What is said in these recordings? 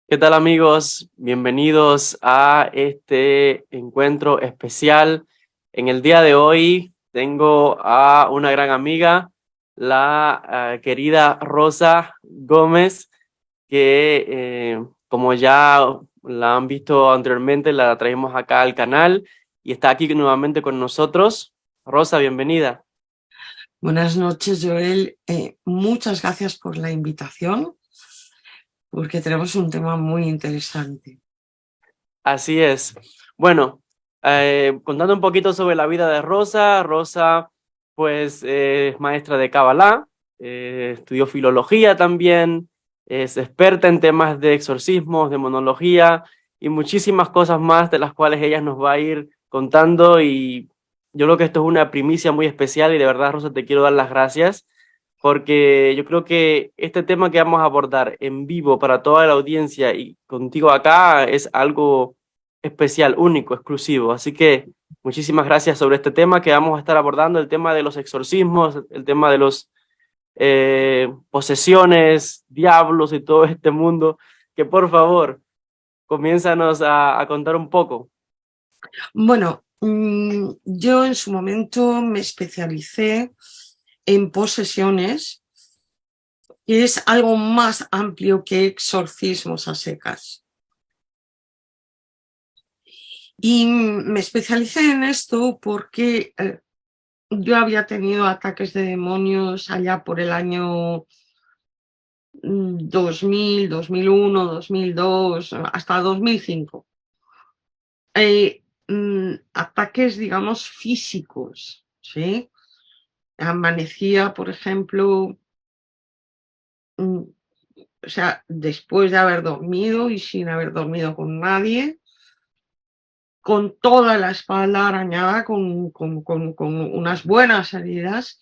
¿Qué tal amigos? Bienvenidos a este encuentro especial. En el día de hoy tengo a una gran amiga, la querida Rosa Gómez, que como ya la han visto anteriormente, la traemos acá al canal y está aquí nuevamente con nosotros. Rosa, bienvenida. Buenas noches, Joel. Muchas gracias por la invitación, porque tenemos un tema muy interesante. Así es. Bueno, contando un poquito sobre la vida de Rosa, Rosa pues es maestra de Kabbalah, estudió filología también, es experta en temas de exorcismos, demonología y muchísimas cosas más de las cuales ella nos va a ir contando y yo creo que esto es una primicia muy especial y de verdad, Rosa, te quiero dar las gracias porque yo creo que este tema que vamos a abordar en vivo para toda la audiencia y contigo acá es algo especial, único, exclusivo. Así que muchísimas gracias sobre este tema que vamos a estar abordando, el tema de los exorcismos, el tema de los posesiones, diablos y todo este mundo, que por favor, comiénzanos a contar un poco. Bueno, yo en su momento me especialicé en posesiones, que es algo más amplio que exorcismos a secas. Y me especialicé en esto porque yo había tenido ataques de demonios allá por el año 2000, 2001, 2002, hasta 2005. Ataques, digamos, físicos, ¿sí? Amanecía, por ejemplo, mm, o sea, después de haber dormido y sin haber dormido con nadie, con toda la espalda arañada, con unas buenas heridas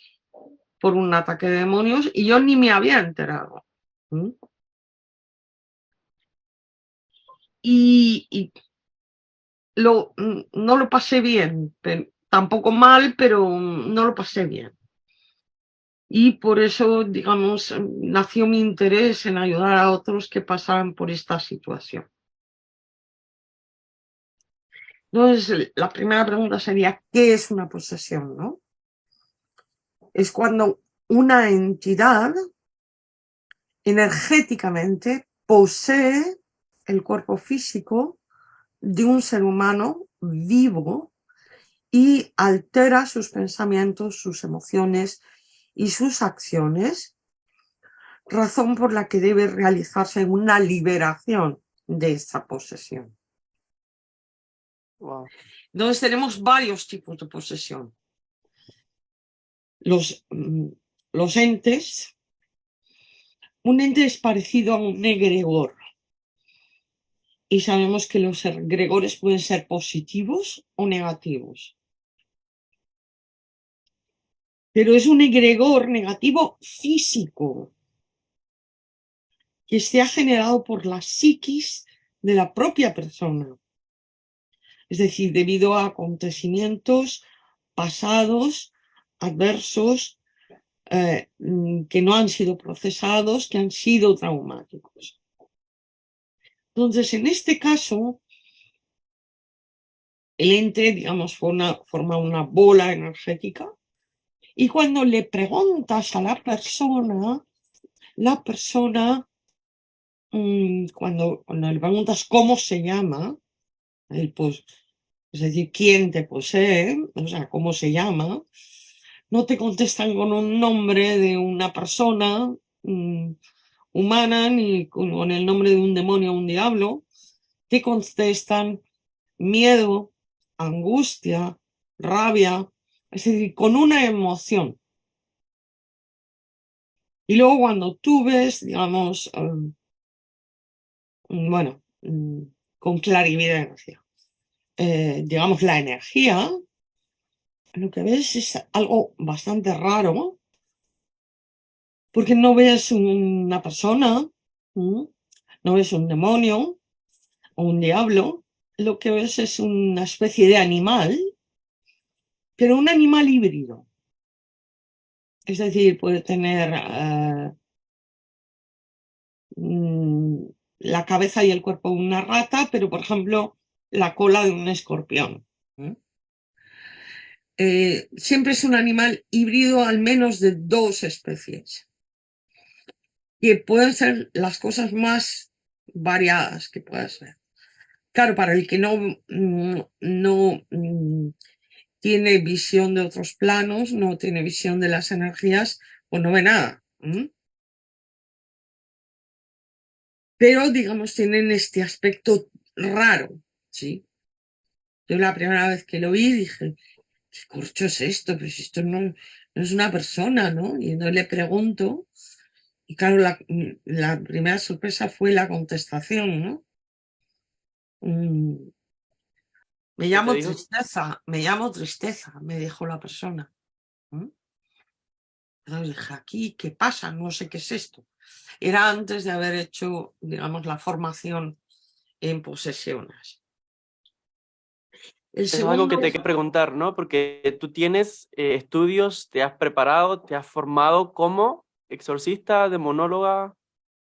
por un ataque de demonios y yo ni me había enterado. ¿Mm? Y no lo pasé bien, tampoco mal, pero no lo pasé bien. Y por eso, digamos, nació mi interés en ayudar a otros que pasaban por esta situación. Entonces, la primera pregunta sería, ¿qué es una posesión, no? Es cuando una entidad energéticamente posee el cuerpo físico de un ser humano vivo y altera sus pensamientos, sus emociones y sus acciones, razón por la que debe realizarse una liberación de esa posesión. Wow. Entonces tenemos varios tipos de posesión. Los, los entes, un ente es parecido a un egregor y sabemos que los egregores pueden ser positivos o negativos. Pero es un egregor negativo físico que se ha generado por la psiquis de la propia persona. Es decir, debido a acontecimientos pasados, adversos, que no han sido procesados, que han sido traumáticos. Entonces, en este caso, el ente, digamos, forma una bola energética y cuando le preguntas a la persona, cuando le preguntas cómo se llama, pues, es decir, quién te posee, o sea, cómo se llama, no te contestan con un nombre de una persona humana ni con el nombre de un demonio o un diablo, te contestan miedo, angustia, rabia, es decir, con una emoción. Y luego cuando tú ves, digamos, bueno, con clarividencia, digamos, la energía, lo que ves es algo bastante raro, porque no ves una persona, no ves un demonio o un diablo, lo que ves es una especie de animal, pero un animal híbrido. Es decir, puede tener la cabeza y el cuerpo de una rata, pero por ejemplo la cola de un escorpión. Siempre es un animal híbrido al menos de 2 especies, que pueden ser las cosas más variadas que puedas ver. Claro, para el que no tiene visión de otros planos, no tiene visión de las energías, pues no ve nada. Pero, digamos, tienen este aspecto raro, ¿sí? Yo la primera vez que lo vi dije, ¿qué corcho es esto? Pues esto no es una persona, ¿no? Y entonces le pregunto, y claro, la primera sorpresa fue la contestación, ¿no? Mm, ¿Qué te dijo? me llamo tristeza, me dijo la persona. Entonces dije, aquí, ¿qué pasa? No sé qué es esto. Era antes de haber hecho, digamos, la formación en posesiones. El Es algo segundo, que te quiero preguntar, ¿no? Porque tú tienes estudios, te has preparado, te has formado como exorcista, demonóloga.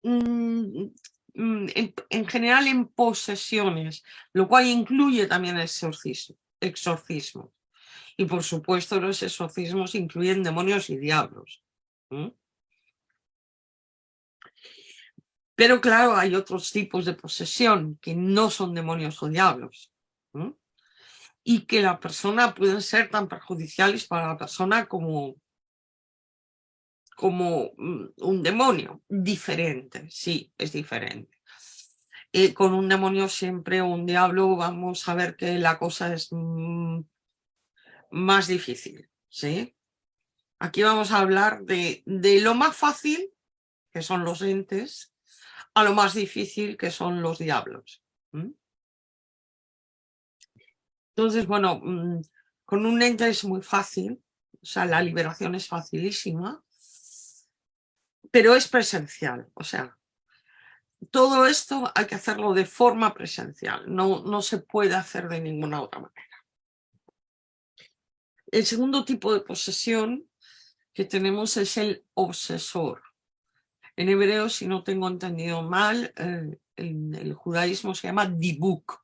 mm, en general en posesiones, lo cual incluye también el exorcismo. Y por supuesto los exorcismos incluyen demonios y diablos. Pero claro, hay otros tipos de posesión que no son demonios o diablos. Y que la persona pueden ser tan perjudiciales para la persona como un demonio. Diferente, sí, es diferente. Con un demonio siempre, un diablo, vamos a ver que la cosa es más difícil, ¿sí? Aquí vamos a hablar de lo más fácil, que son los entes, a lo más difícil, que son los diablos. Entonces, bueno, con un ente es muy fácil, o sea, la liberación es facilísima, pero es presencial, o sea, todo esto hay que hacerlo de forma presencial, no se puede hacer de ninguna otra manera. El segundo tipo de posesión que tenemos es el obsesor. En hebreo, si no tengo entendido mal, en el judaísmo se llama dibuk.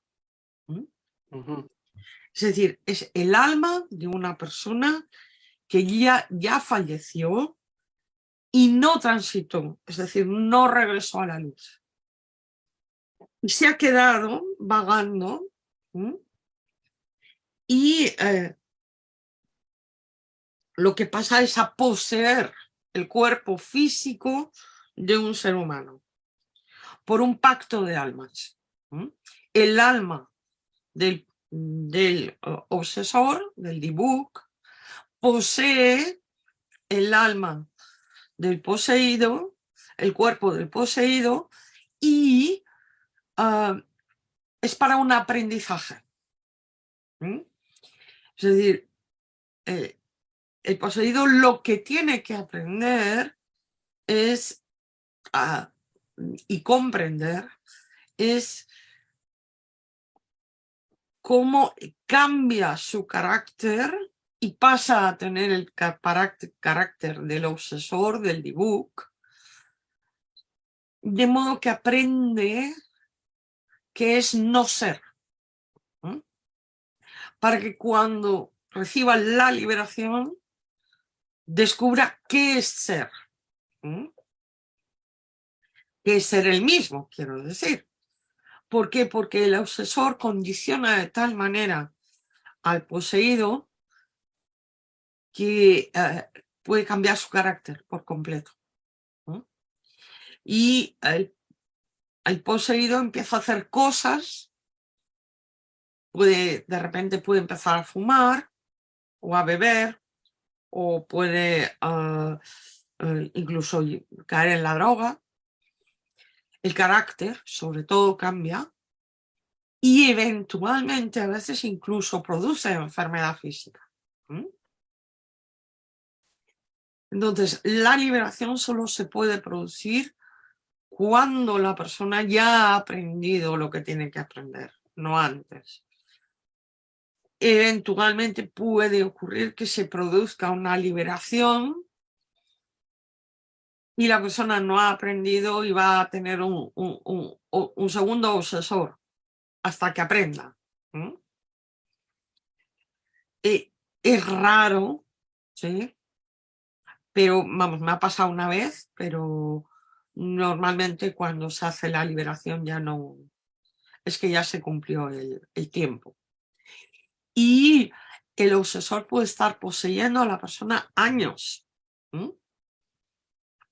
Es decir, es el alma de una persona que ya falleció y no transitó, es decir, no regresó a la luz. Y se ha quedado vagando y lo que pasa es a poseer el cuerpo físico de un ser humano por un pacto de almas. El alma del obsesor, del dibuk, posee el alma del poseído, el cuerpo del poseído, y es para un aprendizaje. Es decir, el poseído lo que tiene que aprender es y comprender es cómo cambia su carácter y pasa a tener el carácter del obsesor, del dibuk, de modo que aprende qué es no ser, para que cuando reciba la liberación descubra qué es ser, qué es ser el mismo, quiero decir. ¿Por qué? Porque el obsesor condiciona de tal manera al poseído que puede cambiar su carácter por completo. Y el poseído empieza a hacer cosas, de repente puede empezar a fumar o a beber, o puede incluso caer en la droga. El carácter, sobre todo, cambia y eventualmente a veces incluso produce enfermedad física. Entonces, la liberación solo se puede producir cuando la persona ya ha aprendido lo que tiene que aprender, no antes. Eventualmente puede ocurrir que se produzca una liberación y la persona no ha aprendido y va a tener un segundo obsesor hasta que aprenda. Es raro, ¿sí? Pero, vamos, me ha pasado una vez, pero normalmente cuando se hace la liberación ya no, es que ya se cumplió el tiempo. Y el obsesor puede estar poseyendo a la persona años.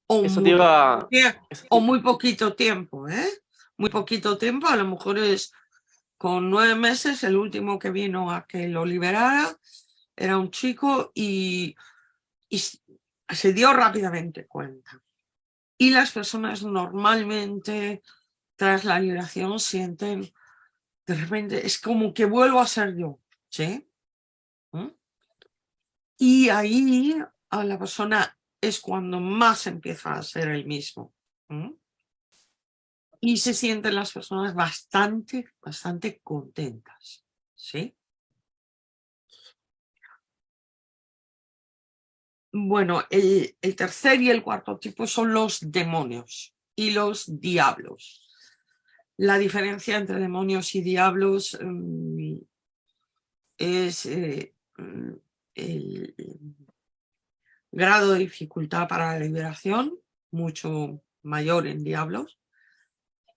O Eso te muy, iba, eso o te- muy poquito tiempo, ¿eh? Muy poquito tiempo, a lo mejor es con 9 meses, el último que vino a que lo liberara era un chico y se dio rápidamente cuenta. Y las personas normalmente, tras la liberación, sienten, de repente, es como que vuelvo a ser yo, ¿sí? Y ahí a la persona es cuando más empieza a ser el mismo. Y se sienten las personas bastante contentas, ¿sí? Bueno, el tercer y el cuarto tipo son los demonios y los diablos. La diferencia entre demonios y diablos es el grado de dificultad para la liberación, mucho mayor en diablos,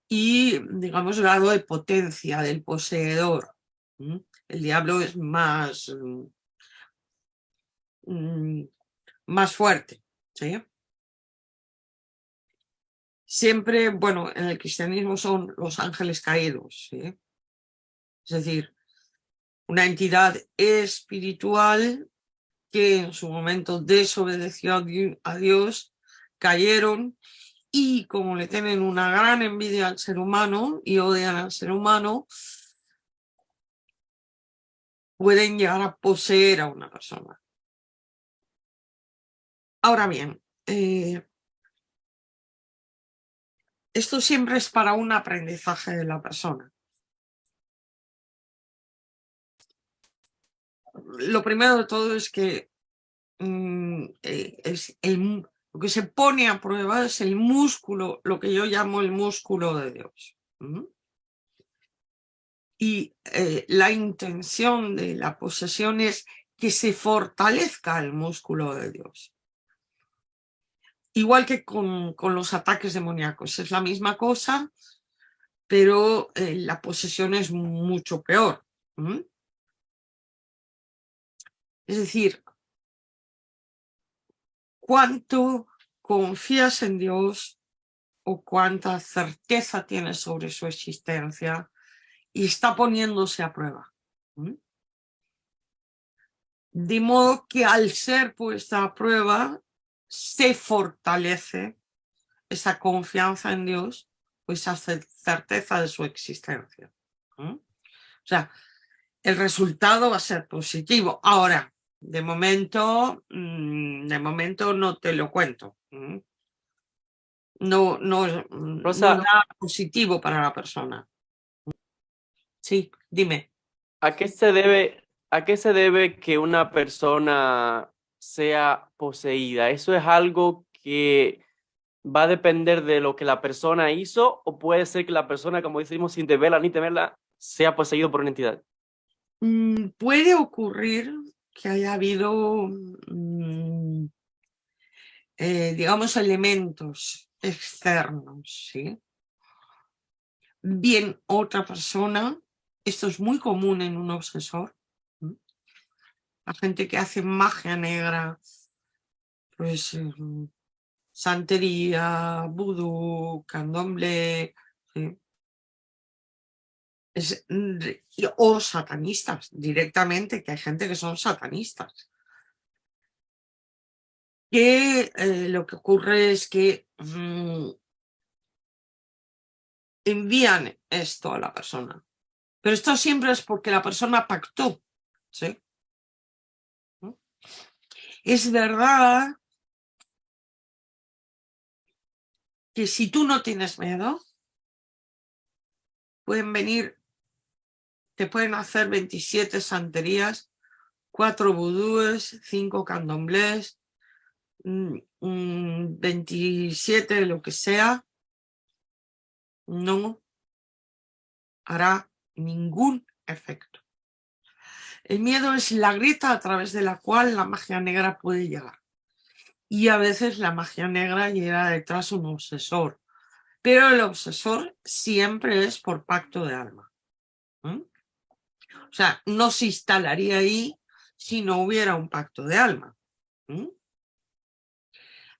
y, digamos, grado de potencia del poseedor. El diablo es más fuerte, ¿sí? Siempre, bueno, en el cristianismo son los ángeles caídos, ¿sí? Es decir, una entidad espiritual que en su momento desobedeció a Dios, cayeron y como le tienen una gran envidia al ser humano y odian al ser humano, pueden llegar a poseer a una persona. Ahora bien, esto siempre es para un aprendizaje de la persona. Lo primero de todo es que lo que se pone a prueba es el músculo, lo que yo llamo el músculo de Dios. Y la intención de la posesión es que se fortalezca el músculo de Dios. Igual que con los ataques demoníacos, es la misma cosa, pero la posesión es mucho peor. Es decir, cuánto confías en Dios o cuánta certeza tienes sobre su existencia y está poniéndose a prueba. De modo que al ser puesta a prueba, se fortalece esa confianza en Dios, pues esa certeza de su existencia. O sea, el resultado va a ser positivo. Ahora, de momento no te lo cuento. No Rosa, da positivo para la persona. Sí, dime. ¿a qué se debe que una persona sea poseída? ¿Eso es algo que va a depender de lo que la persona hizo o puede ser que la persona, como decimos, sin deberla ni temerla, sea poseído por una entidad? Puede ocurrir que haya habido, digamos, elementos externos, ¿sí? Bien, otra persona, esto es muy común en un obsesor, la gente que hace magia negra, pues santería, vudú, candomblé, ¿sí? O satanistas directamente, que hay gente que son satanistas. Que lo que ocurre es que envían esto a la persona. Pero esto siempre es porque la persona pactó, ¿sí? Es verdad que si tú no tienes miedo, pueden venir, te pueden hacer 27 santerías, 4 vudúes, 5 candomblés, 27, lo que sea, no hará ningún efecto. El miedo es la grieta a través de la cual la magia negra puede llegar. Y a veces la magia negra llega detrás un obsesor, pero el obsesor siempre es por pacto de alma. O sea, no se instalaría ahí si no hubiera un pacto de alma.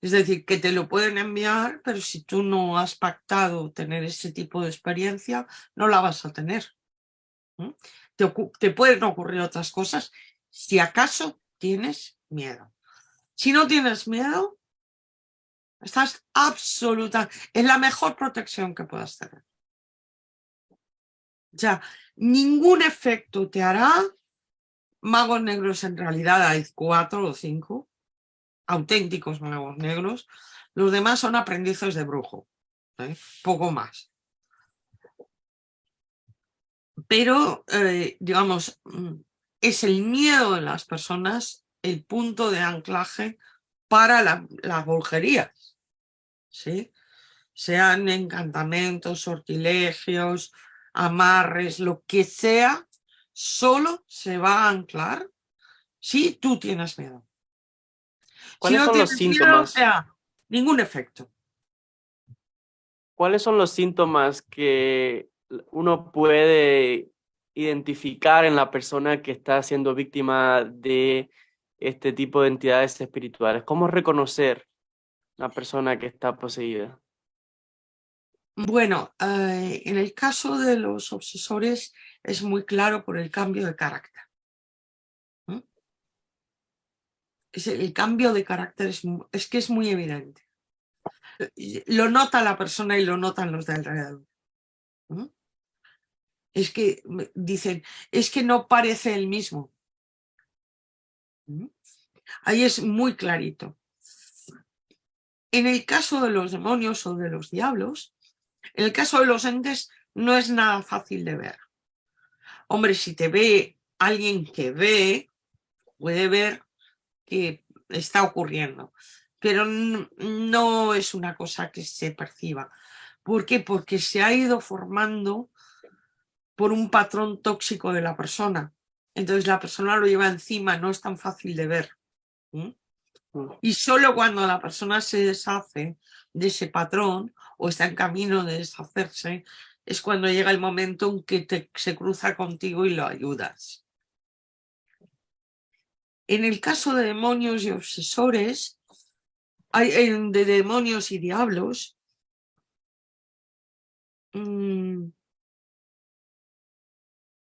Es decir, que te lo pueden enviar, pero si tú no has pactado tener ese tipo de experiencia, no la vas a tener. Te pueden ocurrir otras cosas si acaso tienes miedo. Si no tienes miedo, estás absoluta. Es la mejor protección que puedas tener. O sea, ningún efecto te hará. Magos negros en realidad hay 4 o 5 auténticos magos negros. Los demás son aprendices de brujo. Poco más. Pero, digamos, es el miedo de las personas el punto de anclaje para las brujerías, ¿sí? Sean encantamientos, sortilegios, amarres, lo que sea, solo se va a anclar si tú tienes miedo. Si ¿Cuáles no son los tienes miedo, o síntomas? sea, ningún efecto. ¿Cuáles son los síntomas que uno puede identificar en la persona que está siendo víctima de este tipo de entidades espirituales? ¿Cómo reconocer a una persona que está poseída? Bueno, en el caso de los obsesores es muy claro por el cambio de carácter. El cambio de carácter es que es muy evidente. Lo nota la persona y lo notan los de alrededor. Es que dicen, es que no parece el mismo. Ahí es muy clarito. En el caso de los demonios o de los diablos, en el caso de los entes no es nada fácil de ver. Hombre, si te ve alguien que ve, puede ver que está ocurriendo, pero no es una cosa que se perciba. ¿Por qué? Porque se ha ido formando por un patrón tóxico de la persona. Entonces la persona lo lleva encima, no es tan fácil de ver. Y solo cuando la persona se deshace de ese patrón o está en camino de deshacerse, es cuando llega el momento en que se cruza contigo y lo ayudas. En el caso de demonios y obsesores, de demonios y diablos,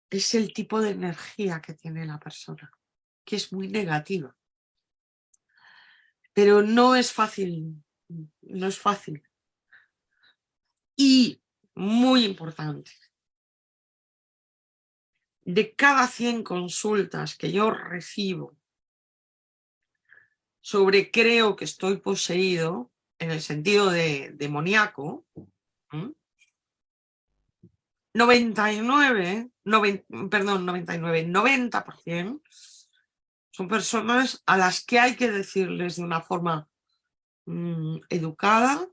es el tipo de energía que tiene la persona, que es muy negativa. Pero no es fácil, no es fácil. Y, muy importante, de cada 100 consultas que yo recibo sobre creo que estoy poseído, en el sentido de demoníaco, 90% son personas a las que hay que decirles de una forma educada,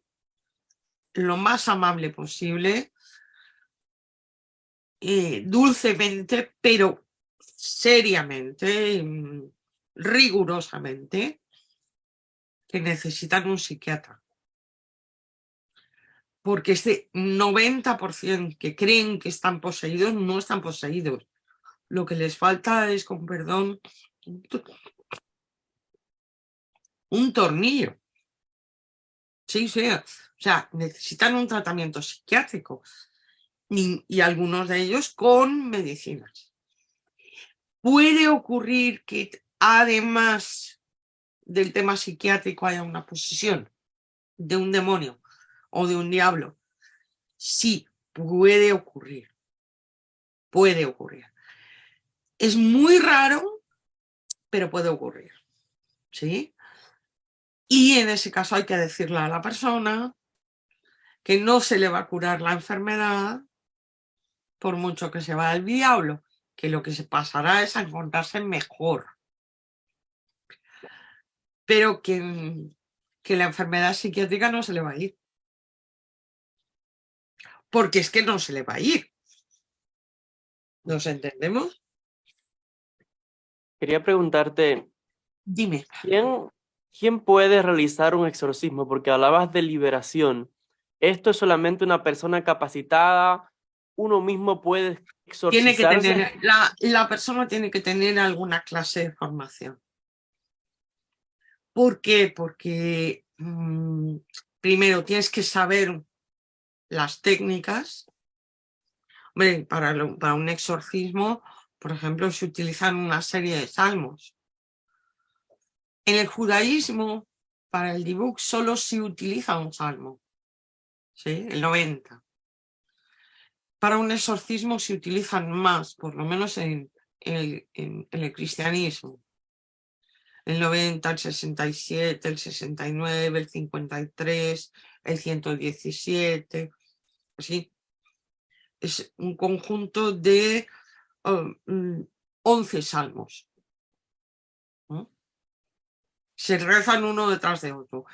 lo más amable posible, dulcemente, pero seriamente, rigurosamente, que necesitan un psiquiatra. Porque ese 90% que creen que están poseídos no están poseídos. Lo que les falta es, con perdón, un tornillo. Sí, sí. O sea, necesitan un tratamiento psiquiátrico y algunos de ellos con medicinas. Puede ocurrir que además del tema psiquiátrico haya una posesión de un demonio o de un diablo. Sí, puede ocurrir. Puede ocurrir. Es muy raro, pero puede ocurrir. ¿Sí? Y en ese caso hay que decirle a la persona que no se le va a curar la enfermedad por mucho que se vaya al diablo, que lo que se pasará es a encontrarse mejor. pero que la enfermedad psiquiátrica no se le va a ir. Porque es que no se le va a ir. ¿Nos entendemos? Quería preguntarte, Dime. ¿quién puede realizar un exorcismo? Porque hablabas de liberación. ¿Esto es solamente una persona capacitada? ¿Uno mismo puede Tiene que exorcizarse? tener, la persona tiene que tener alguna clase de formación. ¿Por qué? Porque primero tienes que saber las técnicas. Hombre, para un exorcismo, por ejemplo, se utilizan una serie de salmos. En el judaísmo, para el dibuk, solo se utiliza un salmo, ¿sí? El 90. Para un exorcismo se utilizan más, por lo menos en el cristianismo. El 90, el 67, el 69, el 53, el 117, así. Es un conjunto de 11 salmos. ¿No? Se rezan uno detrás de otro.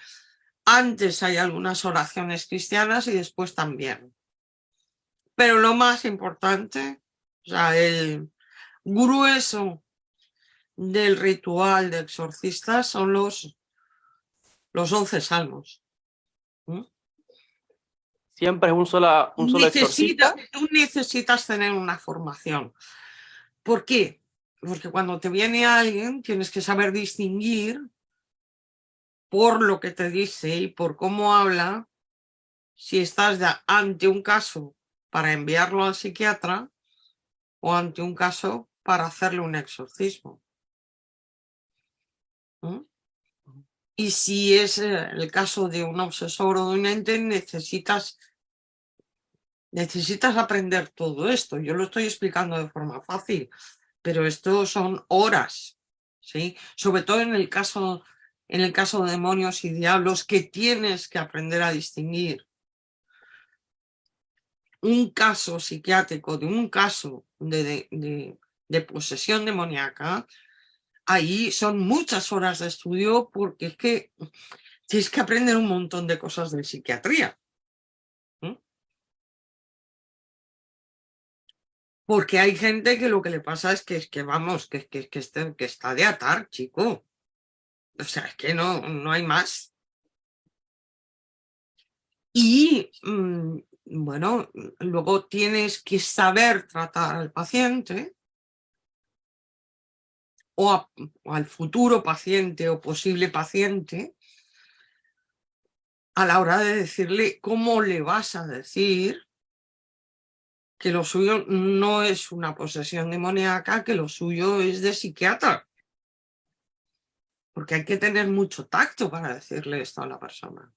Antes hay algunas oraciones cristianas y después también. Pero lo más importante, o sea, el grueso del ritual de exorcistas son los 11 salmos. ¿Siempre es un solo exorcista? Tú necesitas tener una formación. ¿Por qué? Porque cuando te viene alguien tienes que saber distinguir por lo que te dice y por cómo habla si estás ante un caso para enviarlo al psiquiatra o ante un caso para hacerle un exorcismo. Y si es el caso de un obsesor o de un ente, necesitas aprender todo esto. Yo lo estoy explicando de forma fácil, pero esto son horas, ¿sí? Sobre todo en el caso de demonios y diablos, que tienes que aprender a distinguir un caso psiquiátrico de un caso de posesión demoníaca. Ahí son muchas horas de estudio porque es que tienes que aprender un montón de cosas de psiquiatría. Porque hay gente que lo que le pasa es que vamos, que está de atar, chico. O sea, es que no hay más. Y bueno, luego tienes que saber tratar al paciente o al futuro paciente o posible paciente a la hora de decirle cómo le vas a decir que lo suyo no es una posesión demoníaca, que lo suyo es de psiquiatra. Porque hay que tener mucho tacto para decirle esto a la persona.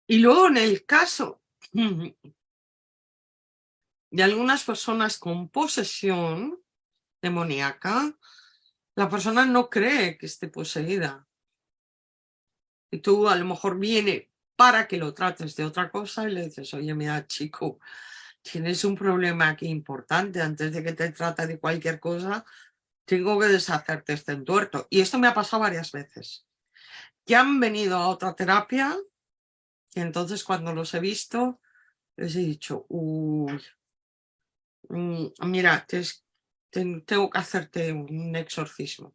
Y luego en el caso de algunas personas con posesión demoníaca, la persona no cree que esté poseída. Y tú a lo mejor viene para que lo trates de otra cosa y le dices, oye, mira, chico, tienes un problema aquí importante. Antes de que te trate de cualquier cosa, tengo que deshacerte este entuerto. Y esto me ha pasado varias veces. Que han venido a otra terapia y entonces cuando los he visto, les he dicho, uy, mira, tengo que hacerte un exorcismo.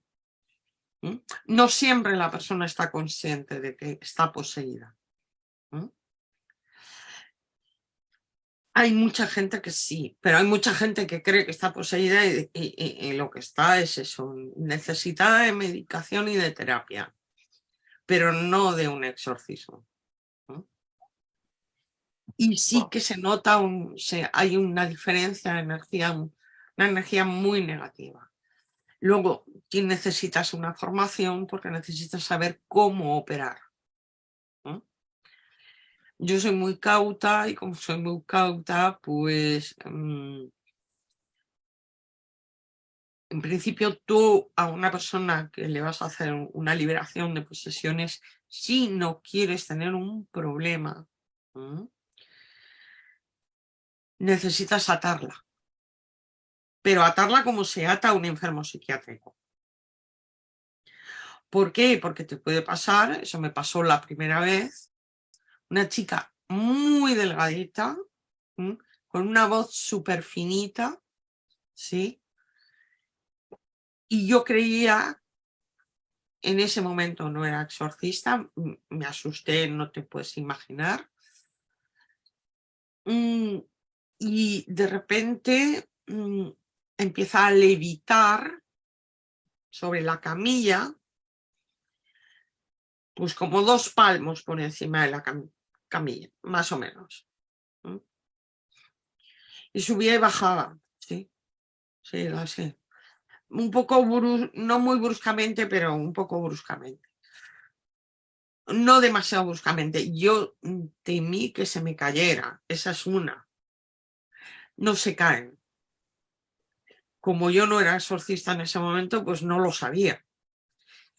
No siempre la persona está consciente de que está poseída. Hay mucha gente que sí, pero hay mucha gente que cree que está poseída y lo que está es eso, necesitada de medicación y de terapia, pero no de un exorcismo. Y sí que se nota, hay una diferencia de energía, una energía muy negativa. Luego, necesitas una formación porque necesitas saber cómo operar. Yo soy muy cauta y como soy muy cauta, pues en principio tú a una persona que le vas a hacer una liberación de posesiones, si no quieres tener un problema, necesitas atarla. pero atarla como se ata a un enfermo psiquiátrico. ¿Por qué? Porque te puede pasar, eso me pasó la primera vez, una chica muy delgadita, con una voz súper finita, ¿sí? Y yo creía, en ese momento no era exorcista, me asusté, no te puedes imaginar. Y de repente empieza a levitar sobre la camilla, pues como 2 palmos por encima de la camilla, más o menos. Y subía y bajaba, sí, sí, lo sé. Un poco, no muy bruscamente, pero un poco bruscamente. No demasiado bruscamente. Yo temí que se me cayera, esa es una. No se caen. Como yo no era exorcista en ese momento, pues no lo sabía.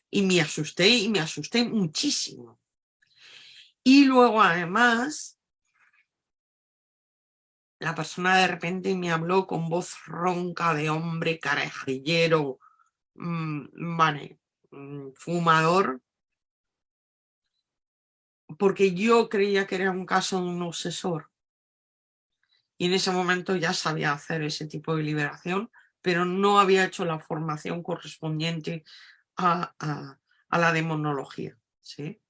Y me asusté muchísimo. Y luego, además, la persona de repente me habló con voz ronca de hombre carajillero, vale, fumador, porque yo creía que era un caso de un obsesor. Y en ese momento ya sabía hacer ese tipo de liberación, pero no había hecho la formación correspondiente a la demonología, ¿sí?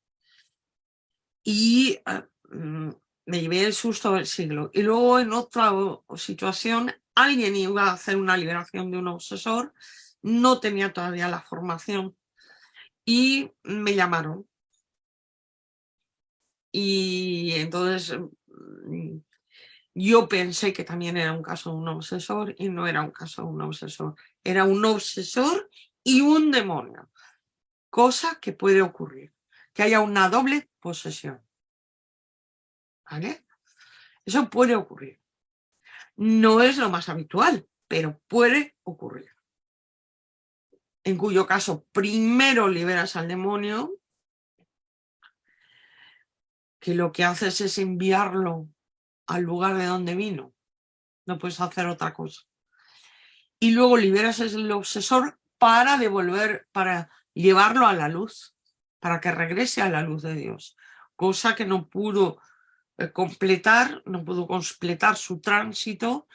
Y me llevé el susto del siglo. Y luego en otra situación, alguien iba a hacer una liberación de un obsesor, no tenía todavía la formación y me llamaron. Y entonces yo pensé que también era un caso de un obsesor y no era un caso de un obsesor. Era un obsesor y un demonio. Cosa que puede ocurrir, que haya una doble posesión. ¿Vale? Eso puede ocurrir. No es lo más habitual, pero puede ocurrir. En cuyo caso, primero liberas al demonio, que lo que haces es enviarlo al lugar de donde vino. No puedes hacer otra cosa. Y luego liberas el obsesor para llevarlo a la luz, para que regrese a la luz de Dios. Cosa que no pudo completar su tránsito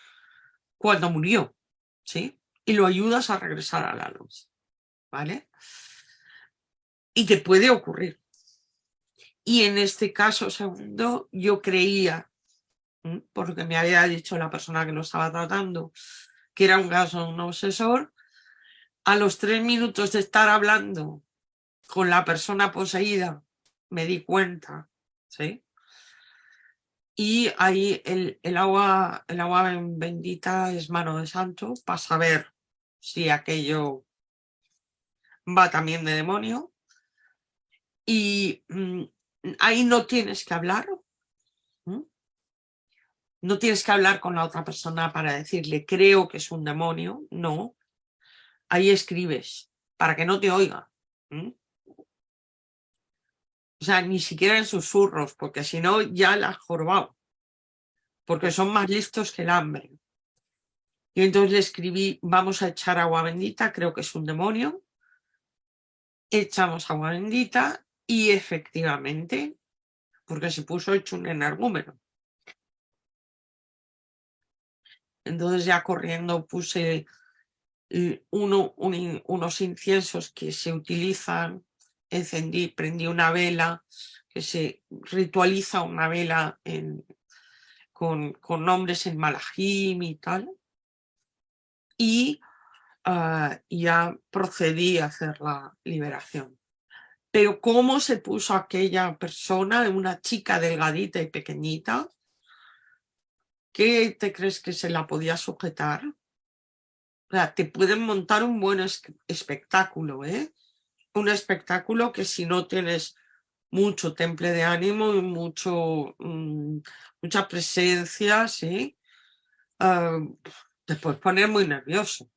cuando murió, ¿sí? Y lo ayudas a regresar a la luz, ¿vale? Y te puede ocurrir. Y en este caso segundo, yo creía, por lo que me había dicho la persona que lo estaba tratando, que era un caso de un obsesor. A los 3 minutos de estar hablando con la persona poseída, me di cuenta, ¿sí? Y ahí el agua bendita es mano de santo para saber si aquello va también de demonio. Y ahí no tienes que hablar. No tienes que hablar con la otra persona para decirle, creo que es un demonio. No. Ahí escribes para que no te oiga. O sea, ni siquiera en susurros, porque si no ya la has jorobado. Porque son más listos que el hambre. Y entonces le escribí, vamos a echar agua bendita, creo que es un demonio. Echamos agua bendita y efectivamente, porque se puso hecho un energúmeno. Entonces ya corriendo puse unos inciensos que se utilizan, prendí una vela, que se ritualiza una vela con nombres en malajim y tal. Y ya procedí a hacer la liberación. Pero ¿cómo se puso aquella persona, una chica delgadita y pequeñita? ¿Qué te crees que se la podía sujetar? O sea, te pueden montar un buen espectáculo, ¿eh? Un espectáculo que si no tienes mucho temple de ánimo y mucha presencia, ¿sí? Te puedes poner muy nervioso.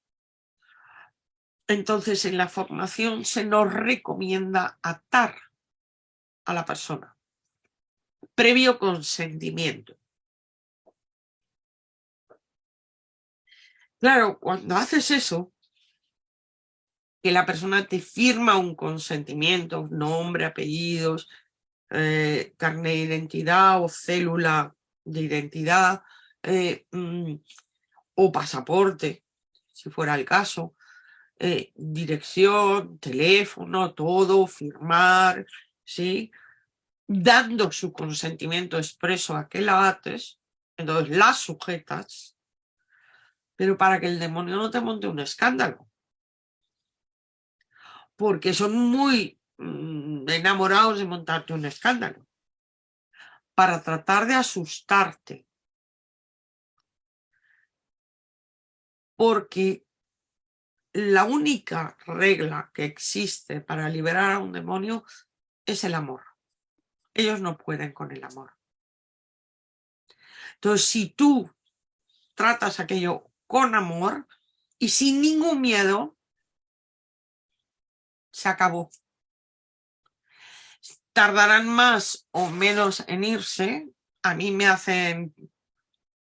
Entonces, en la formación se nos recomienda atar a la persona, previo consentimiento. Claro, cuando haces eso, que la persona te firma un consentimiento, nombre, apellidos, carnet de identidad o célula de identidad, o pasaporte, si fuera el caso, dirección, teléfono, todo, firmar, ¿sí? Dando su consentimiento expreso a que la ates, entonces la sujetas, pero para que el demonio no te monte un escándalo, porque son muy enamorados de montarte un escándalo, para tratar de asustarte, porque la única regla que existe para liberar a un demonio es el amor. Ellos no pueden con el amor. Entonces, si tú tratas aquello con amor y sin ningún miedo, se acabó. Tardarán más o menos en irse. A mí me hacen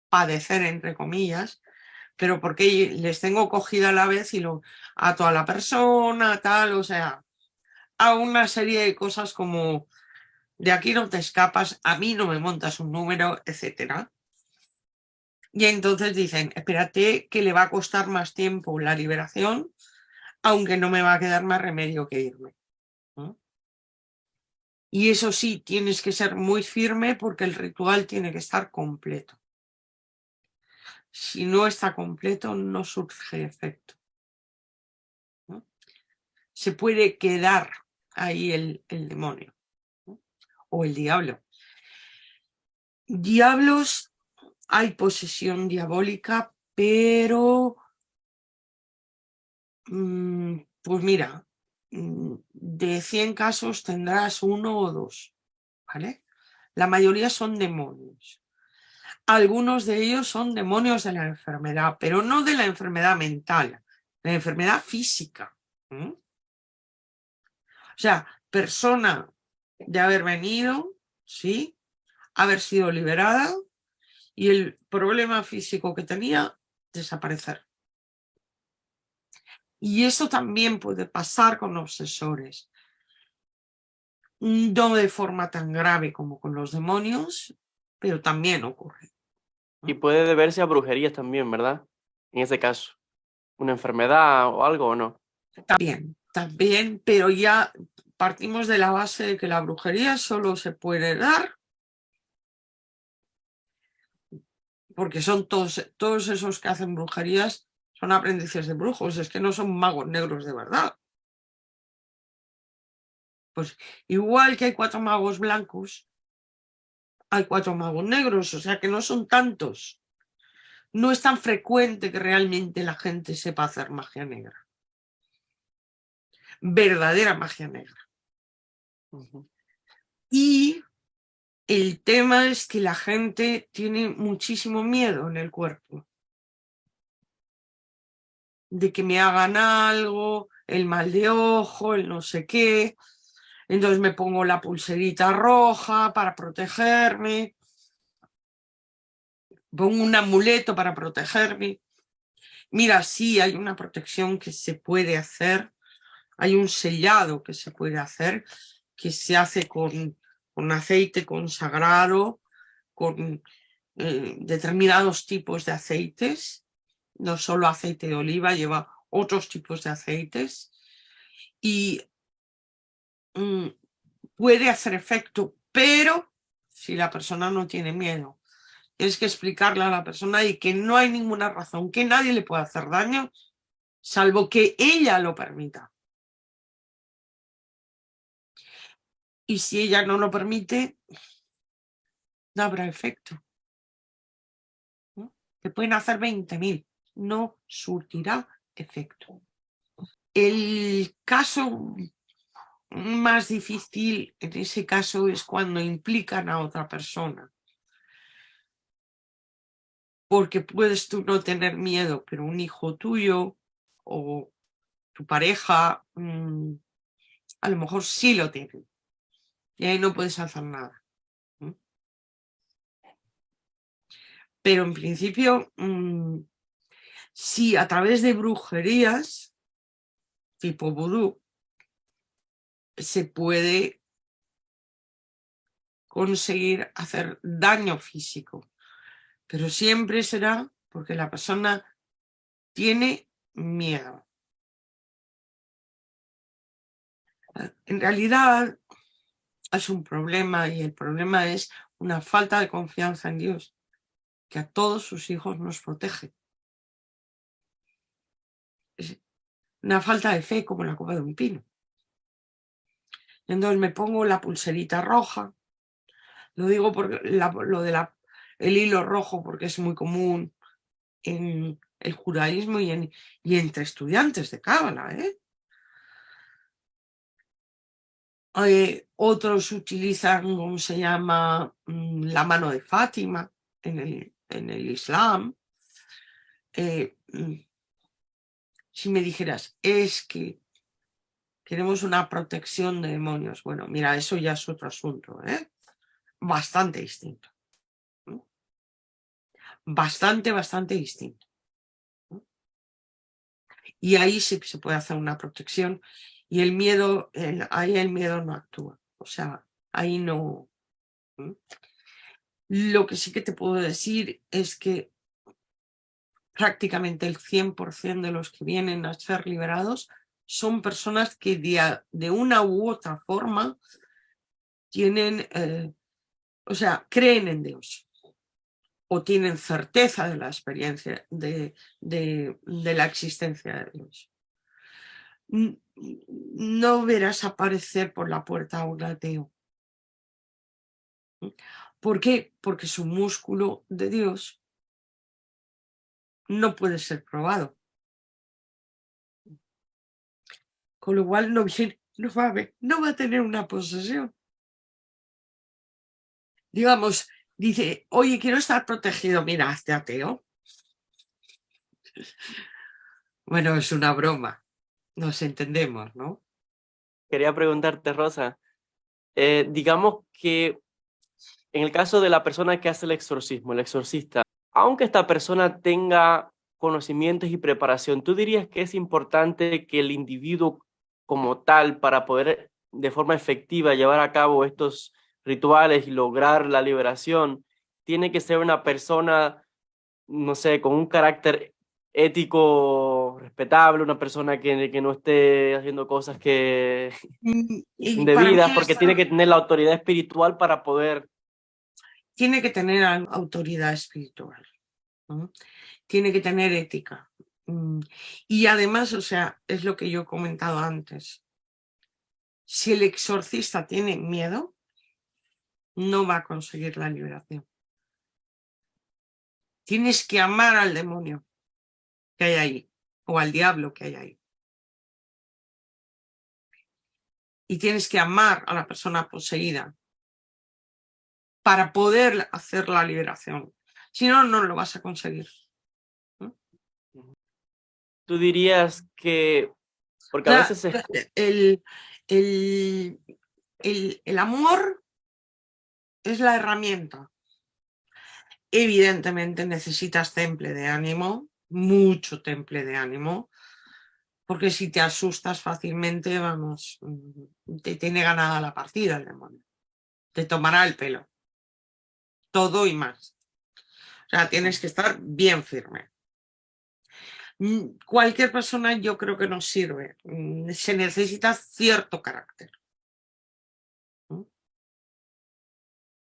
padecer, entre comillas, pero porque les tengo cogida a la vez y lo ato a la persona, tal, o sea, a una serie de cosas como de aquí no te escapas, a mí no me montas un número, etcétera. Y entonces dicen, espérate que le va a costar más tiempo la liberación, aunque no me va a quedar más remedio que irme, ¿no? Y eso sí, tienes que ser muy firme porque el ritual tiene que estar completo. Si no está completo, no surge efecto, ¿no? Se puede quedar ahí el demonio, ¿no? O el diablo. Diablos, hay posesión diabólica, pero pues mira, de 100 casos tendrás 1 o 2, ¿vale? La mayoría son demonios. Algunos de ellos son demonios de la enfermedad, pero no de la enfermedad mental, de la enfermedad física. O sea, persona de haber venido, ¿sí? Haber sido liberada y el problema físico que tenía, desaparecer. Y eso también puede pasar con obsesores. No de forma tan grave como con los demonios, pero también ocurre, Y ¿no? puede deberse a brujerías también, ¿verdad? En ese caso, una enfermedad o algo o no. También, pero ya partimos de la base de que la brujería solo se puede dar porque son todos esos que hacen brujerías son aprendices de brujos, es que no son magos negros de verdad. Pues igual que hay 4 magos blancos, hay 4 magos negros, o sea que no son tantos. No es tan frecuente que realmente la gente sepa hacer magia negra. Verdadera magia negra. Y el tema es que la gente tiene muchísimo miedo en el cuerpo. De que me hagan algo, el mal de ojo, el no sé qué. Entonces me pongo la pulserita roja para protegerme. Pongo un amuleto para protegerme. Mira, sí, hay una protección que se puede hacer. Hay un sellado que se puede hacer, que se hace con aceite consagrado, con determinados tipos de aceites, no solo aceite de oliva, lleva otros tipos de aceites y puede hacer efecto, pero si la persona no tiene miedo. Tienes que explicarle a la persona y que no hay ninguna razón, que nadie le pueda hacer daño, salvo que ella lo permita. Y si ella no lo permite, no habrá efecto, ¿no? Te pueden hacer 20.000, no surtirá efecto. El caso más difícil en ese caso es cuando implican a otra persona. Porque puedes tú no tener miedo, pero un hijo tuyo o tu pareja a lo mejor sí lo tiene. Y ahí no puedes hacer nada. Pero en principio si a través de brujerías, tipo vudú, se puede conseguir hacer daño físico, pero siempre será porque la persona tiene miedo. En realidad es un problema, y el problema es una falta de confianza en Dios, que a todos sus hijos nos protege. Es una falta de fe como la copa de un pino. Entonces me pongo la pulserita roja, lo digo porque el hilo rojo porque es muy común en el judaísmo y entre estudiantes de Cábala, otros utilizan, ¿cómo se llama? La mano de Fátima en el Islam. Si me dijeras, es que queremos una protección de demonios, bueno, mira, eso ya es otro asunto, bastante distinto. Bastante distinto. Y ahí sí se puede hacer una protección, y el miedo, ahí el miedo no actúa. O sea, ahí no. Lo que sí que te puedo decir es que prácticamente el 100% de los que vienen a ser liberados son personas que de una u otra forma tienen, o sea, creen en Dios o tienen certeza de la experiencia, de la existencia de Dios. No verás aparecer por la puerta a un ateo. ¿Por qué? Porque su músculo de Dios no puede ser probado. Con lo cual no va a tener una posesión. Digamos, dice, oye, quiero estar protegido, mira, hazte ateo. Bueno, es una broma, nos entendemos, ¿no? Quería preguntarte, Rosa, digamos que en el caso de la persona que hace el exorcismo, el exorcista, aunque esta persona tenga conocimientos y preparación, ¿tú dirías que es importante que el individuo como tal, para poder de forma efectiva llevar a cabo estos rituales y lograr la liberación, tiene que ser una persona, no sé, con un carácter ético respetable, una persona que no esté haciendo cosas que Y para mí indebidas, porque tiene que tener la autoridad espiritual para poder... tiene que tener autoridad espiritual, ¿no? Tiene que tener ética. Y además, o sea, es lo que yo he comentado antes. Si el exorcista tiene miedo, no va a conseguir la liberación. Tienes que amar al demonio que hay ahí, o al diablo que hay ahí. Y tienes que amar a la persona poseída para poder hacer la liberación. Si no, no lo vas a conseguir. Tú dirías que, porque O a sea, veces se... el, el amor es la herramienta. Evidentemente necesitas temple de ánimo, mucho temple de ánimo, porque si te asustas fácilmente, vamos, te tiene ganada la partida el demonio. Te tomará el pelo. Todo y más. O sea, tienes que estar bien firme. Cualquier persona yo creo que nos sirve. Se necesita cierto carácter.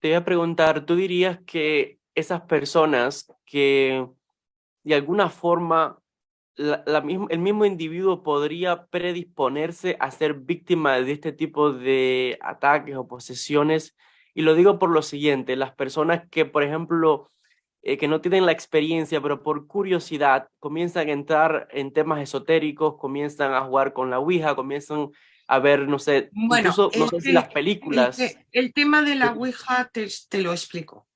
Te voy a preguntar, ¿tú dirías que esas personas que de alguna forma el mismo individuo podría predisponerse a ser víctima de este tipo de ataques o posesiones? Y lo digo por lo siguiente, las personas que, por ejemplo, que no tienen la experiencia, pero por curiosidad comienzan a entrar en temas esotéricos, comienzan a jugar con la Ouija, comienzan a ver, no sé, Bueno, incluso, no sé si las películas. el tema de la Ouija te lo explico.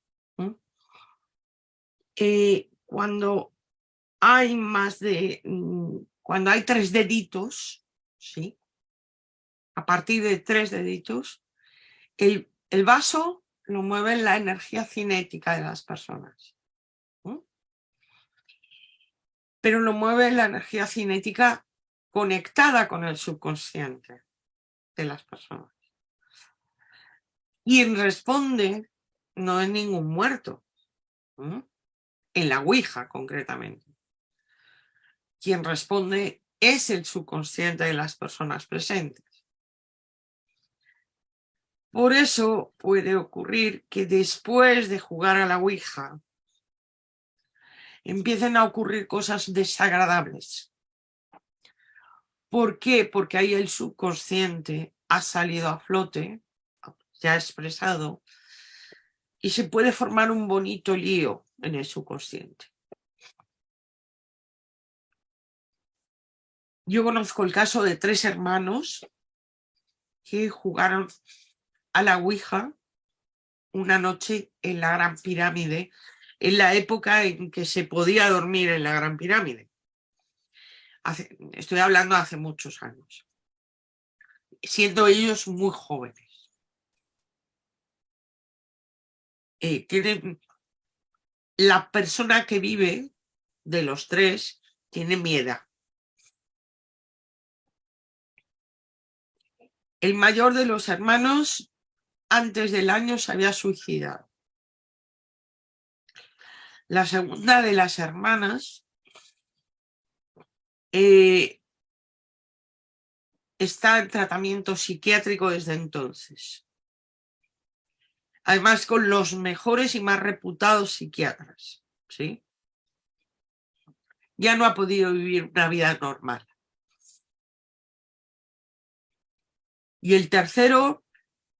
Cuando hay cuando hay 3 deditos, ¿sí? A partir de 3 deditos, el vaso lo mueve la energía cinética de las personas. pero lo mueve la energía cinética conectada con el subconsciente de las personas. Quien responde no es ningún muerto, en la Ouija concretamente. Quien responde es el subconsciente de las personas presentes. Por eso puede ocurrir que después de jugar a la Ouija empiecen a ocurrir cosas desagradables. ¿Por qué? Porque ahí el subconsciente ha salido a flote, ya expresado, y se puede formar un bonito lío en el subconsciente. Yo conozco el caso de 3 hermanos que jugaron a la Ouija una noche en la Gran Pirámide, en la época en que se podía dormir en la Gran Pirámide. Estoy hablando hace muchos años, siendo ellos muy jóvenes. La persona que vive de los 3 tiene miedo. El mayor de los hermanos antes del año se había suicidado. La segunda de las hermanas está en tratamiento psiquiátrico desde entonces. Además, con los mejores y más reputados psiquiatras, ¿sí? Ya no ha podido vivir una vida normal. Y el tercero,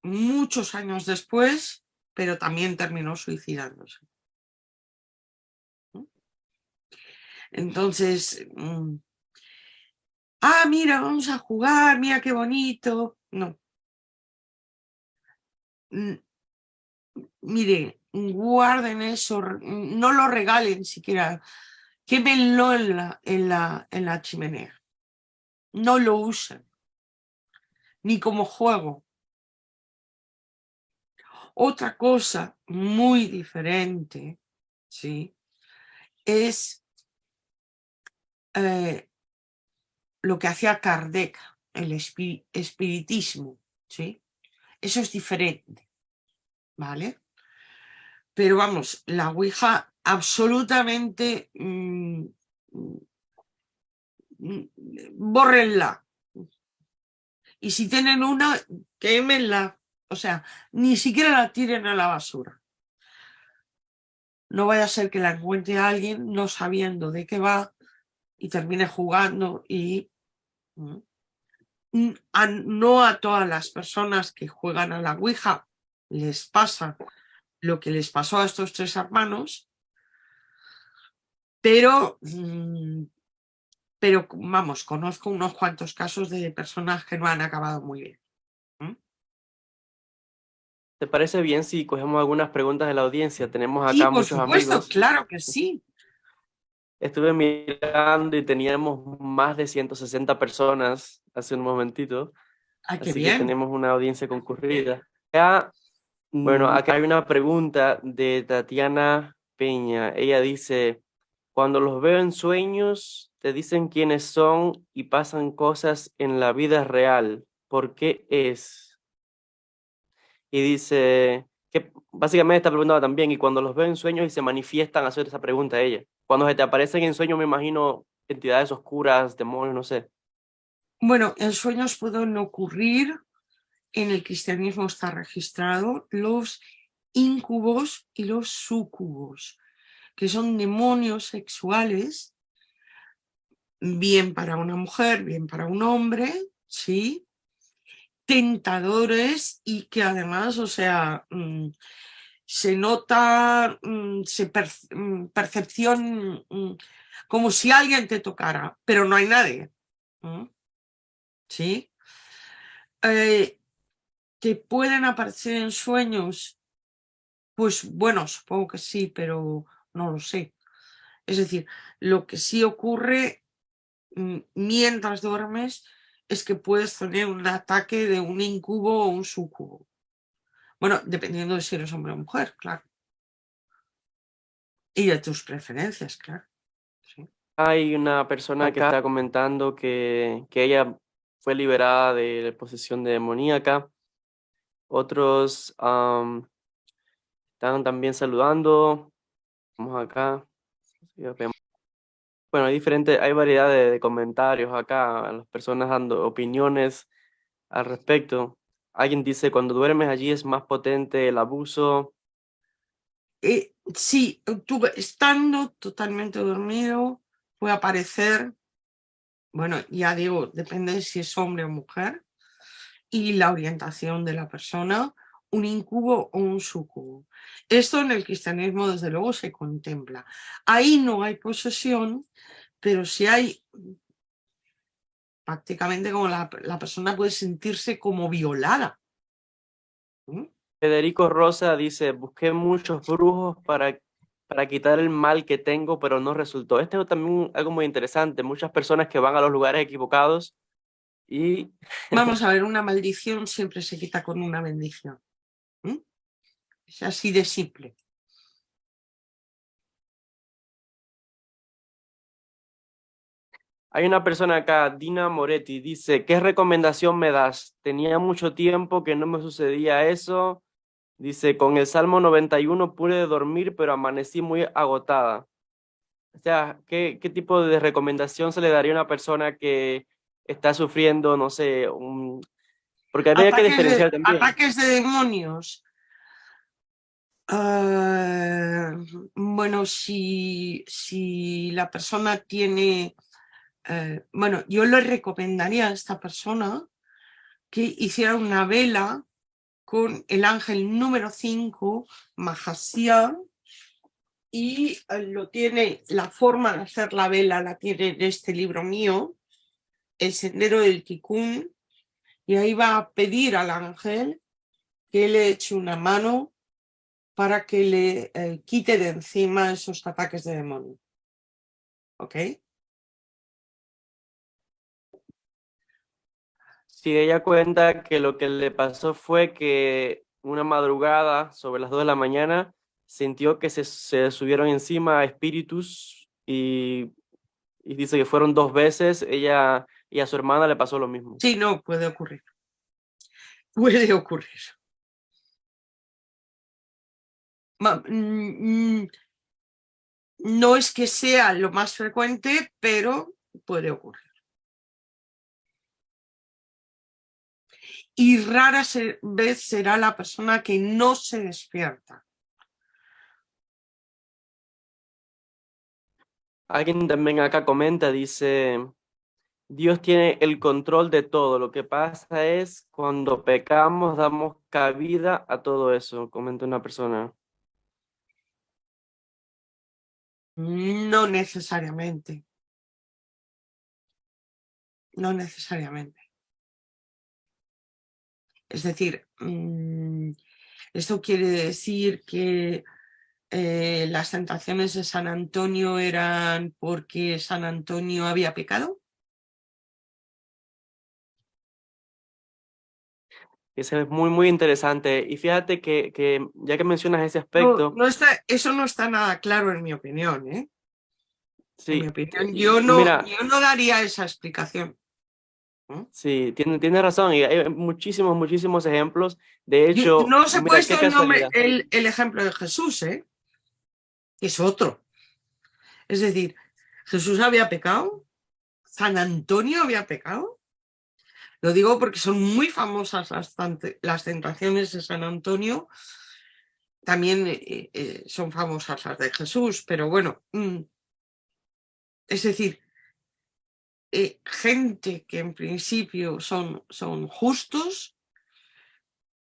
muchos años después, pero también terminó suicidándose. Entonces, mira, vamos a jugar, mira qué bonito. No. Mire, guarden eso, no lo regalen siquiera, quémenlo en la chimenea. No lo usen, ni como juego. Otra cosa muy diferente, ¿sí? Es lo que hacía Kardec, el espiritismo, ¿sí? Eso es diferente, ¿vale? Pero vamos, la Ouija absolutamente bórrenla. Y si tienen una, quémenla. O sea, ni siquiera la tiren a la basura. No vaya a ser que la encuentre a alguien no sabiendo de qué va y termine jugando y no a todas las personas que juegan a la Ouija les pasa lo que les pasó a estos 3 hermanos, pero vamos, conozco unos cuantos casos de personas que no han acabado muy bien. ¿Te parece bien si cogemos algunas preguntas de la audiencia? Tenemos Sí, acá por muchos supuesto, amigos. claro que sí. Estuve mirando y teníamos más de 160 personas hace un momentito, ¡Ay, qué así que bien! tenemos una audiencia concurrida. Bueno, acá hay una pregunta de Tatiana Peña. Ella dice, cuando los veo en sueños, te dicen quiénes son y pasan cosas en la vida real. ¿Por qué es? Y dice que básicamente está preguntando también, y cuando los veo en sueños y se manifiestan, hacer esa pregunta a ella. Cuando se te aparecen en sueños, me imagino entidades oscuras, demonios, no sé. Bueno, en sueños pueden ocurrir, en el cristianismo está registrado, los íncubos y los súcubos, que son demonios sexuales, bien para una mujer, bien para un hombre, ¿sí? Tentadores y que además, o sea, se nota, percepción, como si alguien te tocara, pero no hay nadie, ¿sí? Que pueden aparecer en sueños, pues bueno, supongo que sí, pero no lo sé. Es decir, lo que sí ocurre mientras duermes es que puedes tener un ataque de un incubo o un súcubo. Bueno, dependiendo de si eres hombre o mujer, claro. Y de tus preferencias, claro. Sí. Hay una persona que está comentando que ella fue liberada de posesión demoníaca. Otros están también saludando. Vamos acá. Bueno, hay variedad de comentarios acá, las personas dando opiniones al respecto. Alguien dice, cuando duermes allí es más potente el abuso. Sí, tú estando totalmente dormido puede aparecer, bueno, ya digo, depende de si es hombre o mujer y la orientación de la persona, un incubo o un sucubo. Esto en el cristianismo desde luego se contempla. Ahí no hay posesión, pero sí hay prácticamente como la persona puede sentirse como violada. Federico Rosa dice, busqué muchos brujos para quitar el mal que tengo, pero no resultó. Este es también algo muy interesante. Muchas personas que van a los lugares equivocados y Vamos a ver, una maldición siempre se quita con una bendición. Es así de simple. hay una persona acá, Dina Moretti, dice, ¿qué recomendación me das? Tenía mucho tiempo que no me sucedía eso. Dice, con el Salmo 91 pude dormir, pero amanecí muy agotada. O sea, ¿qué tipo de recomendación se le daría a una persona que está sufriendo, no sé, porque habría que diferenciar también. Ataques de demonios. Bueno, si la persona tiene... bueno, yo le recomendaría a esta persona que hiciera una vela con el ángel número 5, Mahasya, y lo tiene, la forma de hacer la vela la tiene en este libro mío, El Sendero del Tikkun, y ahí va a pedir al ángel que le eche una mano para que le quite de encima esos ataques de demonio. ¿Ok? Si ella cuenta que lo que le pasó fue que una madrugada, sobre las 2 de la mañana, sintió que se subieron encima espíritus y dice que fueron 2 veces, ella y a su hermana le pasó lo mismo. Sí, no, puede ocurrir. Puede ocurrir. No es que sea lo más frecuente, pero puede ocurrir. Y rara vez será la persona que no se despierta. Alguien también acá comenta, dice, Dios tiene el control de todo. Lo que pasa es cuando pecamos damos cabida a todo eso, comenta una persona. No necesariamente. No necesariamente. Es decir, esto quiere decir que las tentaciones de San Antonio eran porque San Antonio había pecado. Eso es muy, muy interesante. Y fíjate que ya que mencionas ese No, aspecto, eso no está nada claro en mi opinión, ¿eh? En mi sí, opinión, mira, yo no daría esa explicación. sí, tiene razón. Y hay muchísimos, muchísimos ejemplos. De hecho, No os he mira, qué puesto casualidad. el ejemplo de Jesús, ¿eh? Que es otro. Es decir, Jesús había pecado, San Antonio había pecado. Lo digo porque son muy famosas las tentaciones de San Antonio. También son famosas las de Jesús, pero bueno, es decir, gente que en principio son justos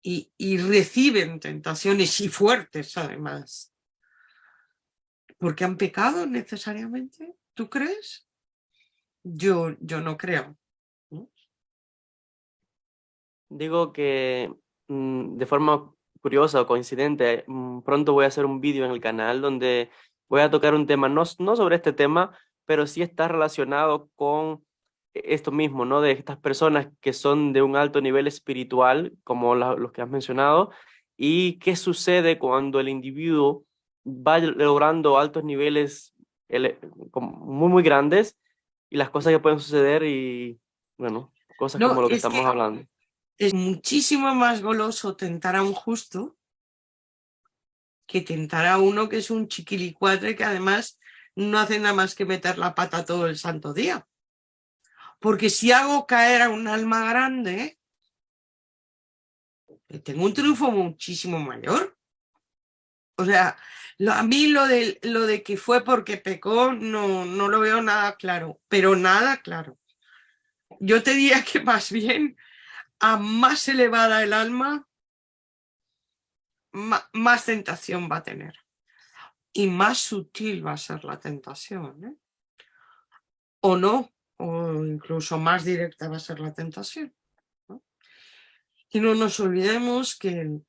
y reciben tentaciones y fuertes además, porque han pecado necesariamente. ¿Tú crees? Yo no creo. ¿No? Digo que de forma curiosa o coincidente, pronto voy a hacer un vídeo en el canal donde voy a tocar un tema, no sobre este tema, pero sí está relacionado con esto mismo, ¿no? De estas personas que son de un alto nivel espiritual, como los que has mencionado, y qué sucede cuando el individuo va logrando altos niveles muy, muy grandes y las cosas que pueden suceder y, bueno, cosas No, como lo que es que estamos hablando. es muchísimo más goloso tentar a un justo que tentar a uno que es un chiquilicuatre que además no hace nada más que meter la pata todo el santo día. Porque si hago caer a un alma grande, tengo un triunfo muchísimo mayor. O sea, a mí lo de que fue porque pecó no lo veo nada claro, pero nada claro. Yo te diría que más bien a más elevada el alma, más tentación va a tener. Y más sutil va a ser la tentación, ¿eh? O no, o incluso más directa va a ser la tentación, ¿no? Y no nos olvidemos que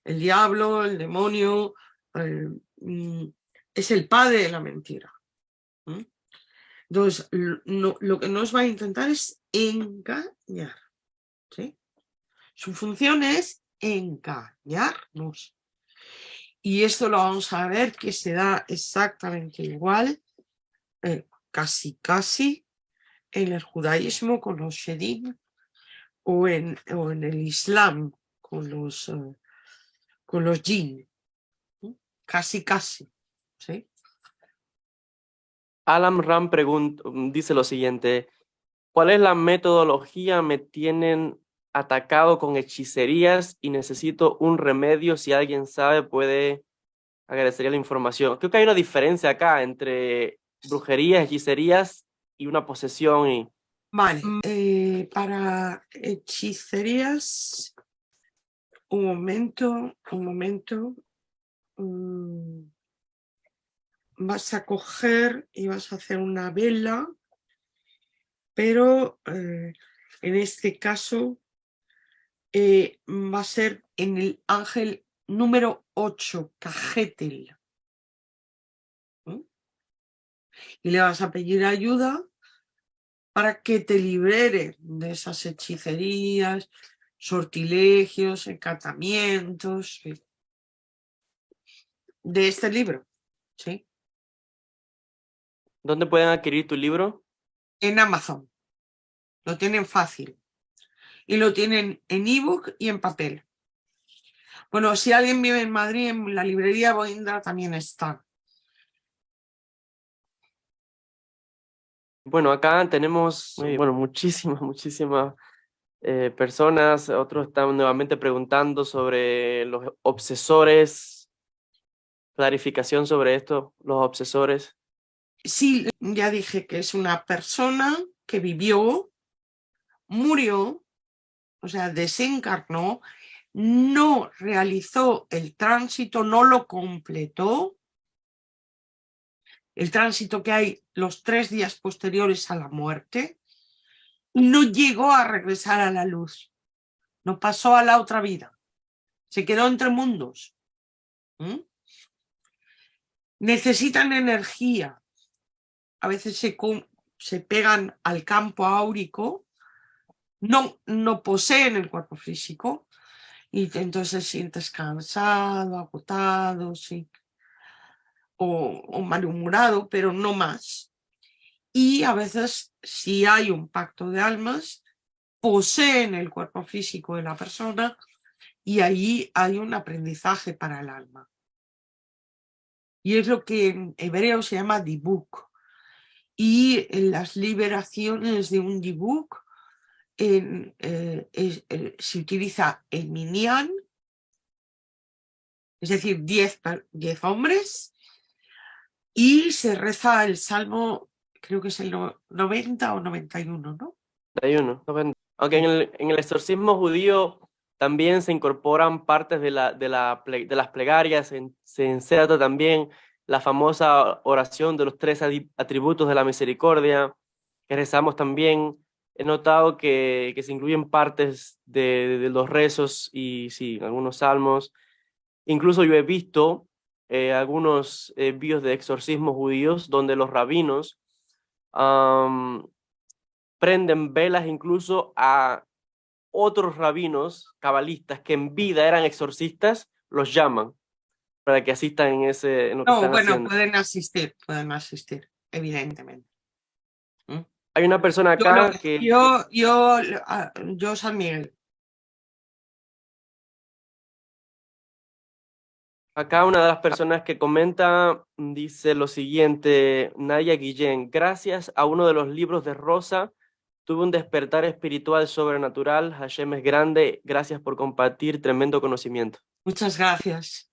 el diablo, el demonio, es el padre de la mentira. Entonces, lo que nos va a intentar es engañar, ¿sí? Su función es engañarnos. Y esto lo vamos a ver que se da exactamente igual, casi, en el judaísmo con los shedim o en el islam con los jinn. Casi, ¿sí? Alan Ram dice lo siguiente: ¿cuál es la metodología? Me tienen atacado con hechicerías y necesito un remedio. Si alguien sabe, puede agradecería la información. Creo que hay una diferencia acá entre brujerías, hechicerías y una posesión. Vale, para hechicerías, un momento. Vas a coger y vas a hacer una vela, pero en este caso va a ser en el ángel número 8, Cajetel. Y le vas a pedir ayuda para que te libere de esas hechicerías, sortilegios, encantamientos, de este libro, ¿sí? ¿Dónde pueden adquirir tu libro? En Amazon. Lo tienen fácil. Y lo tienen en ebook y en papel. Bueno, si alguien vive en Madrid, en la librería Boindra también está. Bueno, acá tenemos, bueno, muchísimas, muchísimas personas. Otros están nuevamente preguntando sobre los obsesores, clarificación sobre esto, los obsesores. Sí, ya dije que es una persona que vivió, murió, o sea, desencarnó, no realizó el tránsito, no lo completó, el tránsito que hay los 3 días posteriores a la muerte, no llegó a regresar a la luz, no pasó a la otra vida, se quedó entre mundos. Necesitan energía, a veces se pegan al campo áurico, no poseen el cuerpo físico y entonces sientes cansado, agotado, sí, o malhumorado, pero no más. Y a veces, si hay un pacto de almas, poseen el cuerpo físico de la persona y ahí hay un aprendizaje para el alma. Y es lo que en hebreo se llama dibuk. Y en las liberaciones de un dibuk se utiliza el minyan, es decir, 10 hombres, y se reza el salmo, creo que es el 90 o 91, ¿no? Hay uno. Aunque en el exorcismo judío también se incorporan partes de las plegarias, se inserta también la famosa oración de los 3 atributos de la misericordia, que rezamos también. He notado que se incluyen partes de los rezos y sí, algunos salmos. Incluso yo he visto algunos vídeos de exorcismos judíos donde los rabinos prenden velas incluso a otros rabinos cabalistas que en vida eran exorcistas, los llaman para que asistan en lo que No, están bueno, haciendo. pueden asistir, evidentemente. ¿Mm? Hay una persona acá que Yo San Miguel. Acá una de las personas que comenta dice lo siguiente, Nadia Guillén, gracias a uno de los libros de Rosa, tuve un despertar espiritual sobrenatural, Hashem es grande, gracias por compartir tremendo conocimiento. Muchas gracias.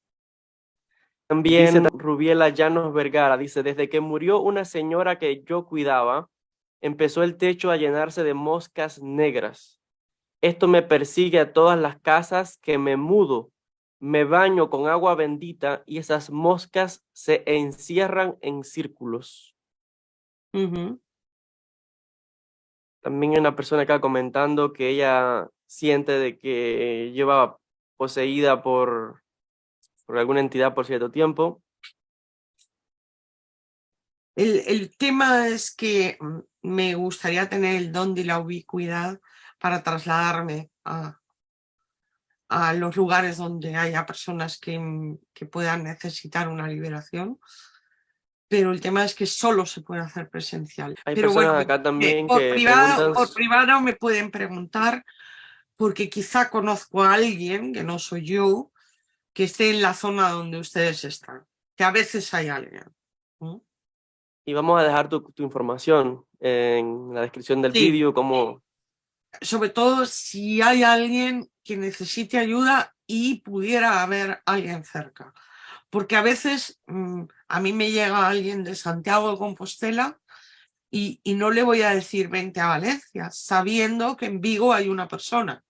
También Rubiela Llanos Vergara dice, desde que murió una señora que yo cuidaba, empezó el techo a llenarse de moscas negras. Esto me persigue a todas las casas que me mudo. Me baño con agua bendita y esas moscas se encierran en círculos. Ujú. También hay una persona acá comentando que ella siente de que lleva poseída por alguna entidad por cierto tiempo. El tema es que me gustaría tener el don de la ubicuidad para trasladarme a los lugares donde haya personas que puedan necesitar una liberación, pero el tema es que solo se puede hacer presencial. Hay Pero bueno, personas acá también que preguntan, por privado me pueden preguntar, porque quizá conozco a alguien, que no soy yo, que esté en la zona donde ustedes están, que a veces hay alguien. ¿Mm? y vamos a dejar tu información en la descripción del Sí, vídeo, como sobre todo si hay alguien que necesite ayuda y pudiera haber alguien cerca. Porque a veces a mí me llega alguien de Santiago de Compostela y no le voy a decir vente a Valencia, sabiendo que en Vigo hay una persona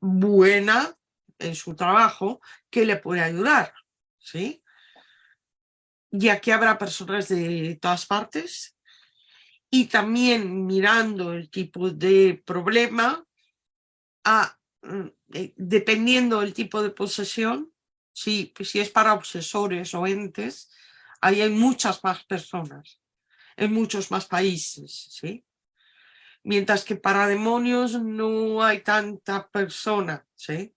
buena en su trabajo que le puede ayudar, ¿sí? Y aquí habrá personas de todas partes y también mirando el tipo de problema, dependiendo del tipo de posesión, si es para obsesores o entes, ahí hay muchas más personas, en muchos más países, ¿sí? Mientras que para demonios no hay tanta persona, ¿sí?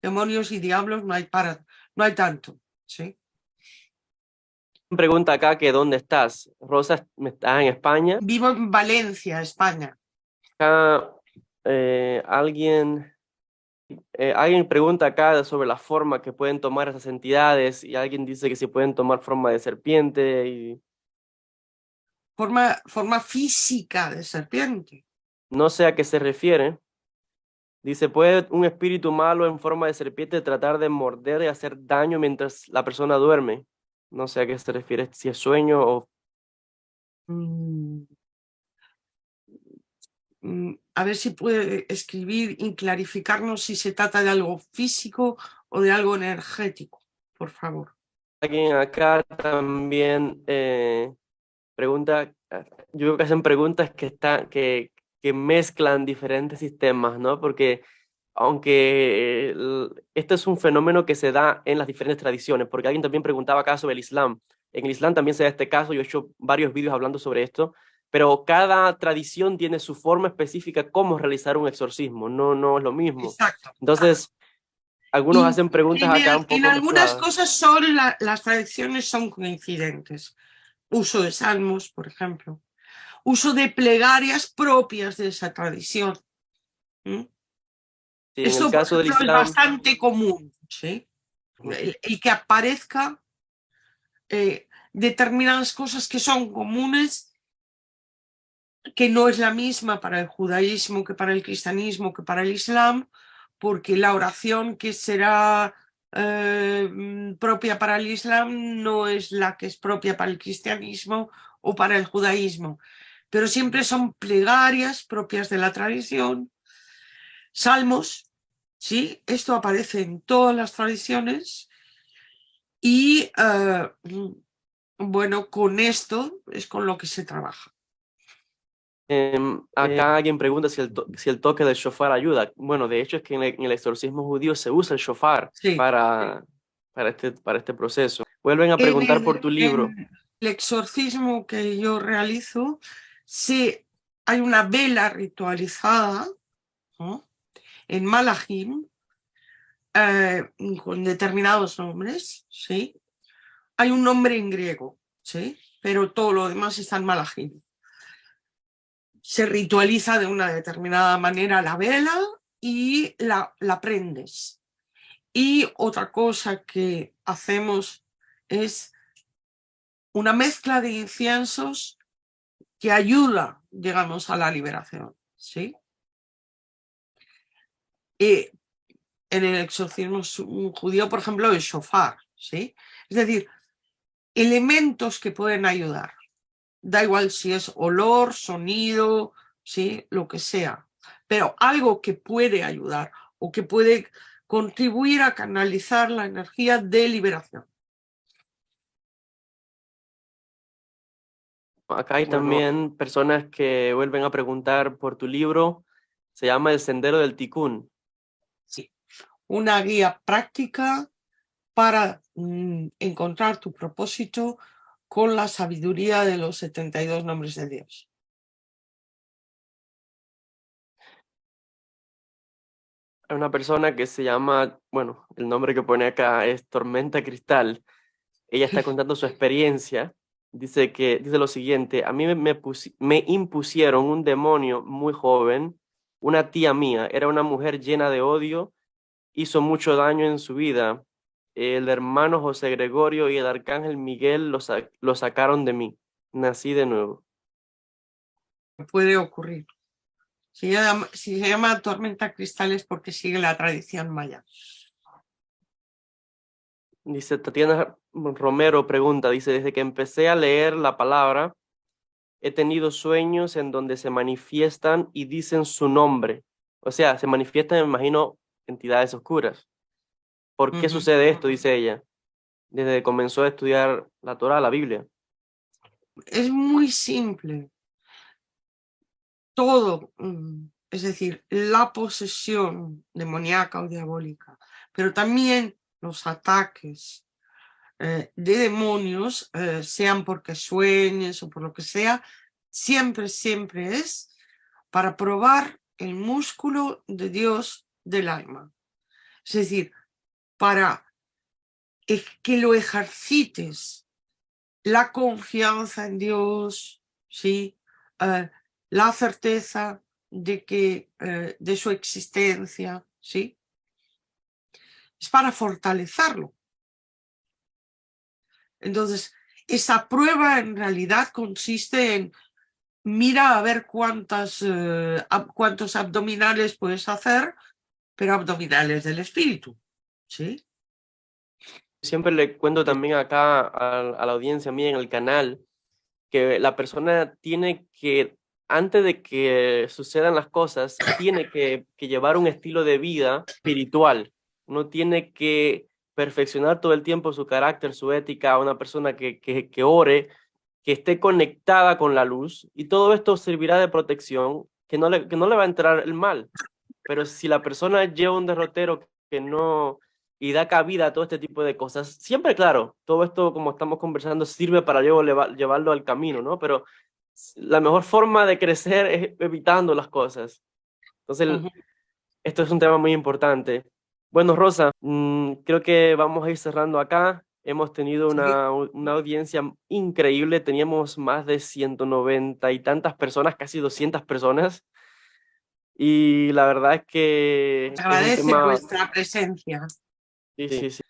Demonios y diablos no hay tanto, ¿sí? pregunta acá que ¿dónde estás? Rosa está en España. Vivo en Valencia, España. Acá alguien pregunta acá sobre la forma que pueden tomar esas entidades y alguien dice que si pueden tomar forma de serpiente y Forma física de serpiente. no sé a qué se refiere. Dice, ¿puede un espíritu malo en forma de serpiente tratar de morder y hacer daño mientras la persona duerme? No sé a qué se refiere, si es sueño o... Mm, a ver si puede escribir y clarificarnos si se trata de algo físico o de algo energético, por favor. Alguien acá también pregunta, yo creo que hacen preguntas que mezclan diferentes sistemas, ¿no? Porque aunque este es un fenómeno que se da en las diferentes tradiciones, porque alguien también preguntaba acá sobre el Islam. En el Islam también se da este caso, yo he hecho varios vídeos hablando sobre esto, pero cada tradición tiene su forma específica cómo realizar un exorcismo, no es lo mismo. Exacto. Entonces, algunos Y hacen preguntas acá un en poco algunas mezcladas. cosas las tradiciones son coincidentes. Uso de salmos, por ejemplo. Uso de plegarias propias de esa tradición. ¿Mm? Sí, en el Esto, por caso del ejemplo, es Islam, bastante común, ¿sí? El que aparezca determinadas cosas que son comunes, que no es la misma para el judaísmo que para el cristianismo, que para el islam, porque la oración que será propia para el islam no es la que es propia para el cristianismo o para el judaísmo, pero siempre son plegarias propias de la tradición, salmos, ¿sí? Esto aparece en todas las tradiciones y bueno, con esto es con lo que se trabaja. acá alguien pregunta si el toque del shofar ayuda. Bueno, de hecho es que en el exorcismo judío se usa el shofar Sí. para este proceso. Vuelven a preguntar por tu libro. En el exorcismo que yo realizo, sí, hay una vela ritualizada, ¿no?, en Malahim, con determinados nombres, ¿sí? Hay un nombre en griego, ¿sí? Pero todo lo demás está en malajim. Se ritualiza de una determinada manera la vela y la prendes. Y otra cosa que hacemos es una mezcla de inciensos que ayuda, digamos, a la liberación, ¿sí? Y en el exorcismo judío, por ejemplo, el shofar, ¿sí? Es decir, elementos que pueden ayudar. Da igual si es olor, sonido, ¿sí? Lo que sea. Pero algo que puede ayudar o que puede contribuir a canalizar la energía de liberación. Acá hay Bueno, también personas que vuelven a preguntar por tu libro. Se llama El Sendero del Tikkun. sí. Una guía práctica para encontrar tu propósito con la sabiduría de los 72 nombres de Dios. Hay una persona que se llama, bueno, el nombre que pone acá es Tormenta Cristal. Ella está contando su experiencia. Dice lo siguiente: a mí me impusieron un demonio muy joven. Una tía mía era una mujer llena de odio, hizo mucho daño en su vida. El hermano José Gregorio y el arcángel Miguel lo sacaron de mí. Nací de nuevo. Puede ocurrir. Si se llama tormenta cristal es porque sigue la tradición maya. Dice Tatiana Romero, pregunta, dice, desde que empecé a leer la palabra, he tenido sueños en donde se manifiestan y dicen su nombre. O sea, se manifiestan, me imagino, entidades oscuras. ¿Por qué sucede esto? Dice ella, desde que comenzó a estudiar la Torá, la Biblia. Es muy simple. Todo, es decir, la posesión demoníaca o diabólica, pero también los ataques de demonios, sean porque sueñes o por lo que sea, siempre, siempre es para probar el músculo de Dios del alma. Es decir, para que lo ejercites, la confianza en Dios, ¿sí? La certeza de que de su existencia, ¿sí? Es para fortalecerlo. Entonces, esa prueba en realidad consiste en mira a ver cuántos abdominales puedes hacer, pero abdominales del espíritu, ¿sí? Siempre le cuento también acá a la audiencia mía en el canal que la persona tiene que, antes de que sucedan las cosas, tiene que llevar un estilo de vida espiritual. Uno tiene que perfeccionar todo el tiempo su carácter, su ética, una persona que ore, que esté conectada con la luz, y todo esto servirá de protección, que no le va a entrar el mal. Pero si la persona lleva un derrotero que no y da cabida a todo este tipo de cosas, siempre, claro, todo esto, como estamos conversando, sirve para luego llevarlo al camino, ¿no? Pero la mejor forma de crecer es evitando las cosas. Entonces, Ujú. esto es un tema muy importante. Bueno, Rosa, creo que vamos a ir cerrando acá. Hemos tenido Sí. una audiencia increíble. Teníamos más de 190 y tantas personas, casi 200 personas. Y la verdad es que es un Agradece tema, vuestra presencia. sí, sí, sí.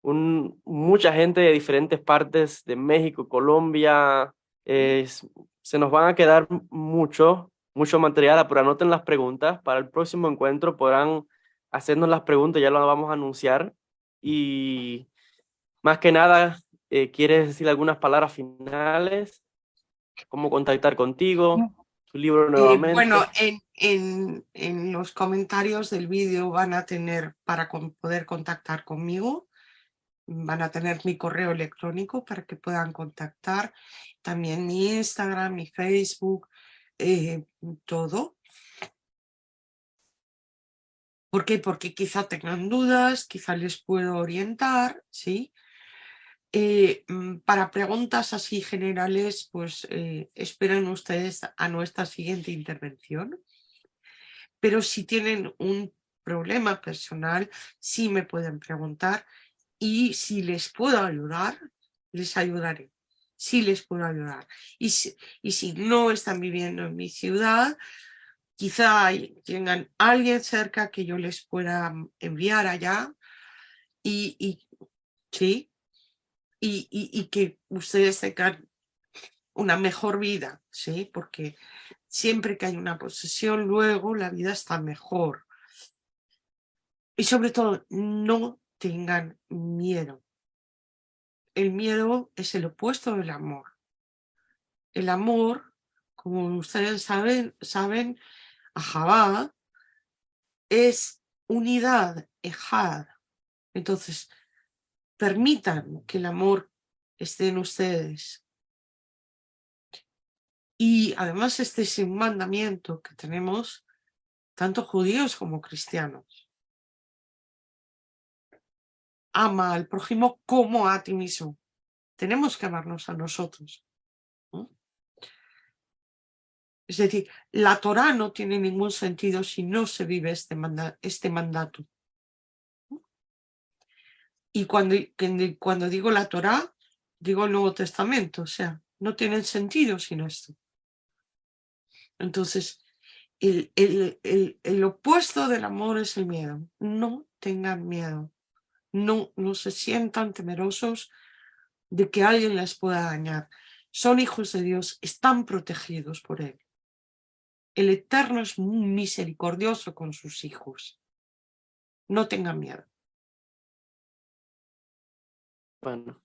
Mucha gente de diferentes partes de México, Colombia, se nos van a quedar mucho material, pero anoten las preguntas. Para el próximo encuentro podrán hacernos las preguntas, ya lo vamos a anunciar. Y más que nada, ¿quieres decir algunas palabras finales? ¿Cómo contactar contigo? ¿Tu libro Bueno, nuevamente? en los comentarios del vídeo van a tener, para poder contactar conmigo, van a tener mi correo electrónico para que puedan contactar, también mi Instagram, mi Facebook, todo. ¿Por qué? Porque quizá tengan dudas, quizá les puedo orientar, ¿sí? Para preguntas así generales, pues esperen ustedes a nuestra siguiente intervención. Pero si tienen un problema personal, sí me pueden preguntar y si les puedo ayudar, les ayudaré. Sí les puedo ayudar. Y si no están viviendo en mi ciudad, quizá tengan alguien cerca que yo les pueda enviar allá y sí, y que ustedes tengan una mejor vida, ¿sí? Porque siempre que hay una posesión, luego la vida está mejor. Y sobre todo, no tengan miedo. El miedo es el opuesto del amor. El amor, como ustedes saben, Ahabá es unidad, ejad. Entonces, permitan que el amor esté en ustedes. Y además este es un mandamiento que tenemos tanto judíos como cristianos. Ama al prójimo como a ti mismo. Tenemos que amarnos a nosotros, ¿no? Es decir, la Torá no tiene ningún sentido si no se vive este mandato. Y cuando digo la Torá, digo el Nuevo Testamento, o sea, no tienen sentido sin esto. Entonces, el opuesto del amor es el miedo. No tengan miedo. No se sientan temerosos de que alguien les pueda dañar. Son hijos de Dios, están protegidos por Él. El Eterno es muy misericordioso con sus hijos. No tengan miedo. Bueno,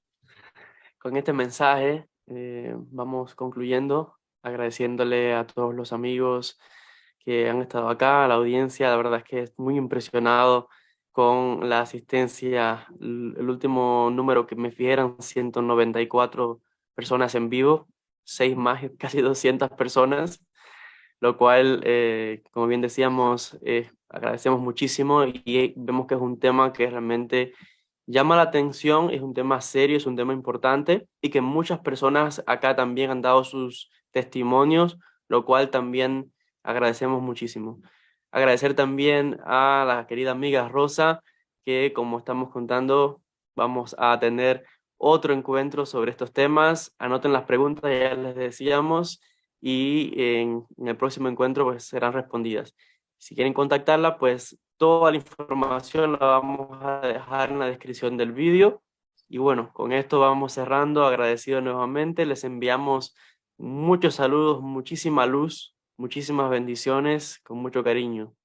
con este mensaje vamos concluyendo, agradeciéndole a todos los amigos que han estado acá, a la audiencia. La verdad es que es muy impresionado con la asistencia. El último número que me fijé eran 194 personas en vivo, 6 más, casi 200 personas, lo cual, como bien decíamos, agradecemos muchísimo y vemos que es un tema que realmente llama la atención, es un tema serio, es un tema importante y que muchas personas acá también han dado sus testimonios, lo cual también agradecemos muchísimo. Agradecer también a la querida amiga Rosa, que como estamos contando, vamos a tener otro encuentro sobre estos temas. Anoten las preguntas, ya les decíamos, y en el próximo encuentro pues serán respondidas. Si quieren contactarla, pues toda la información la vamos a dejar en la descripción del vídeo. Y bueno, con esto vamos cerrando, agradecido nuevamente. Les enviamos muchos saludos, muchísima luz, muchísimas bendiciones, con mucho cariño.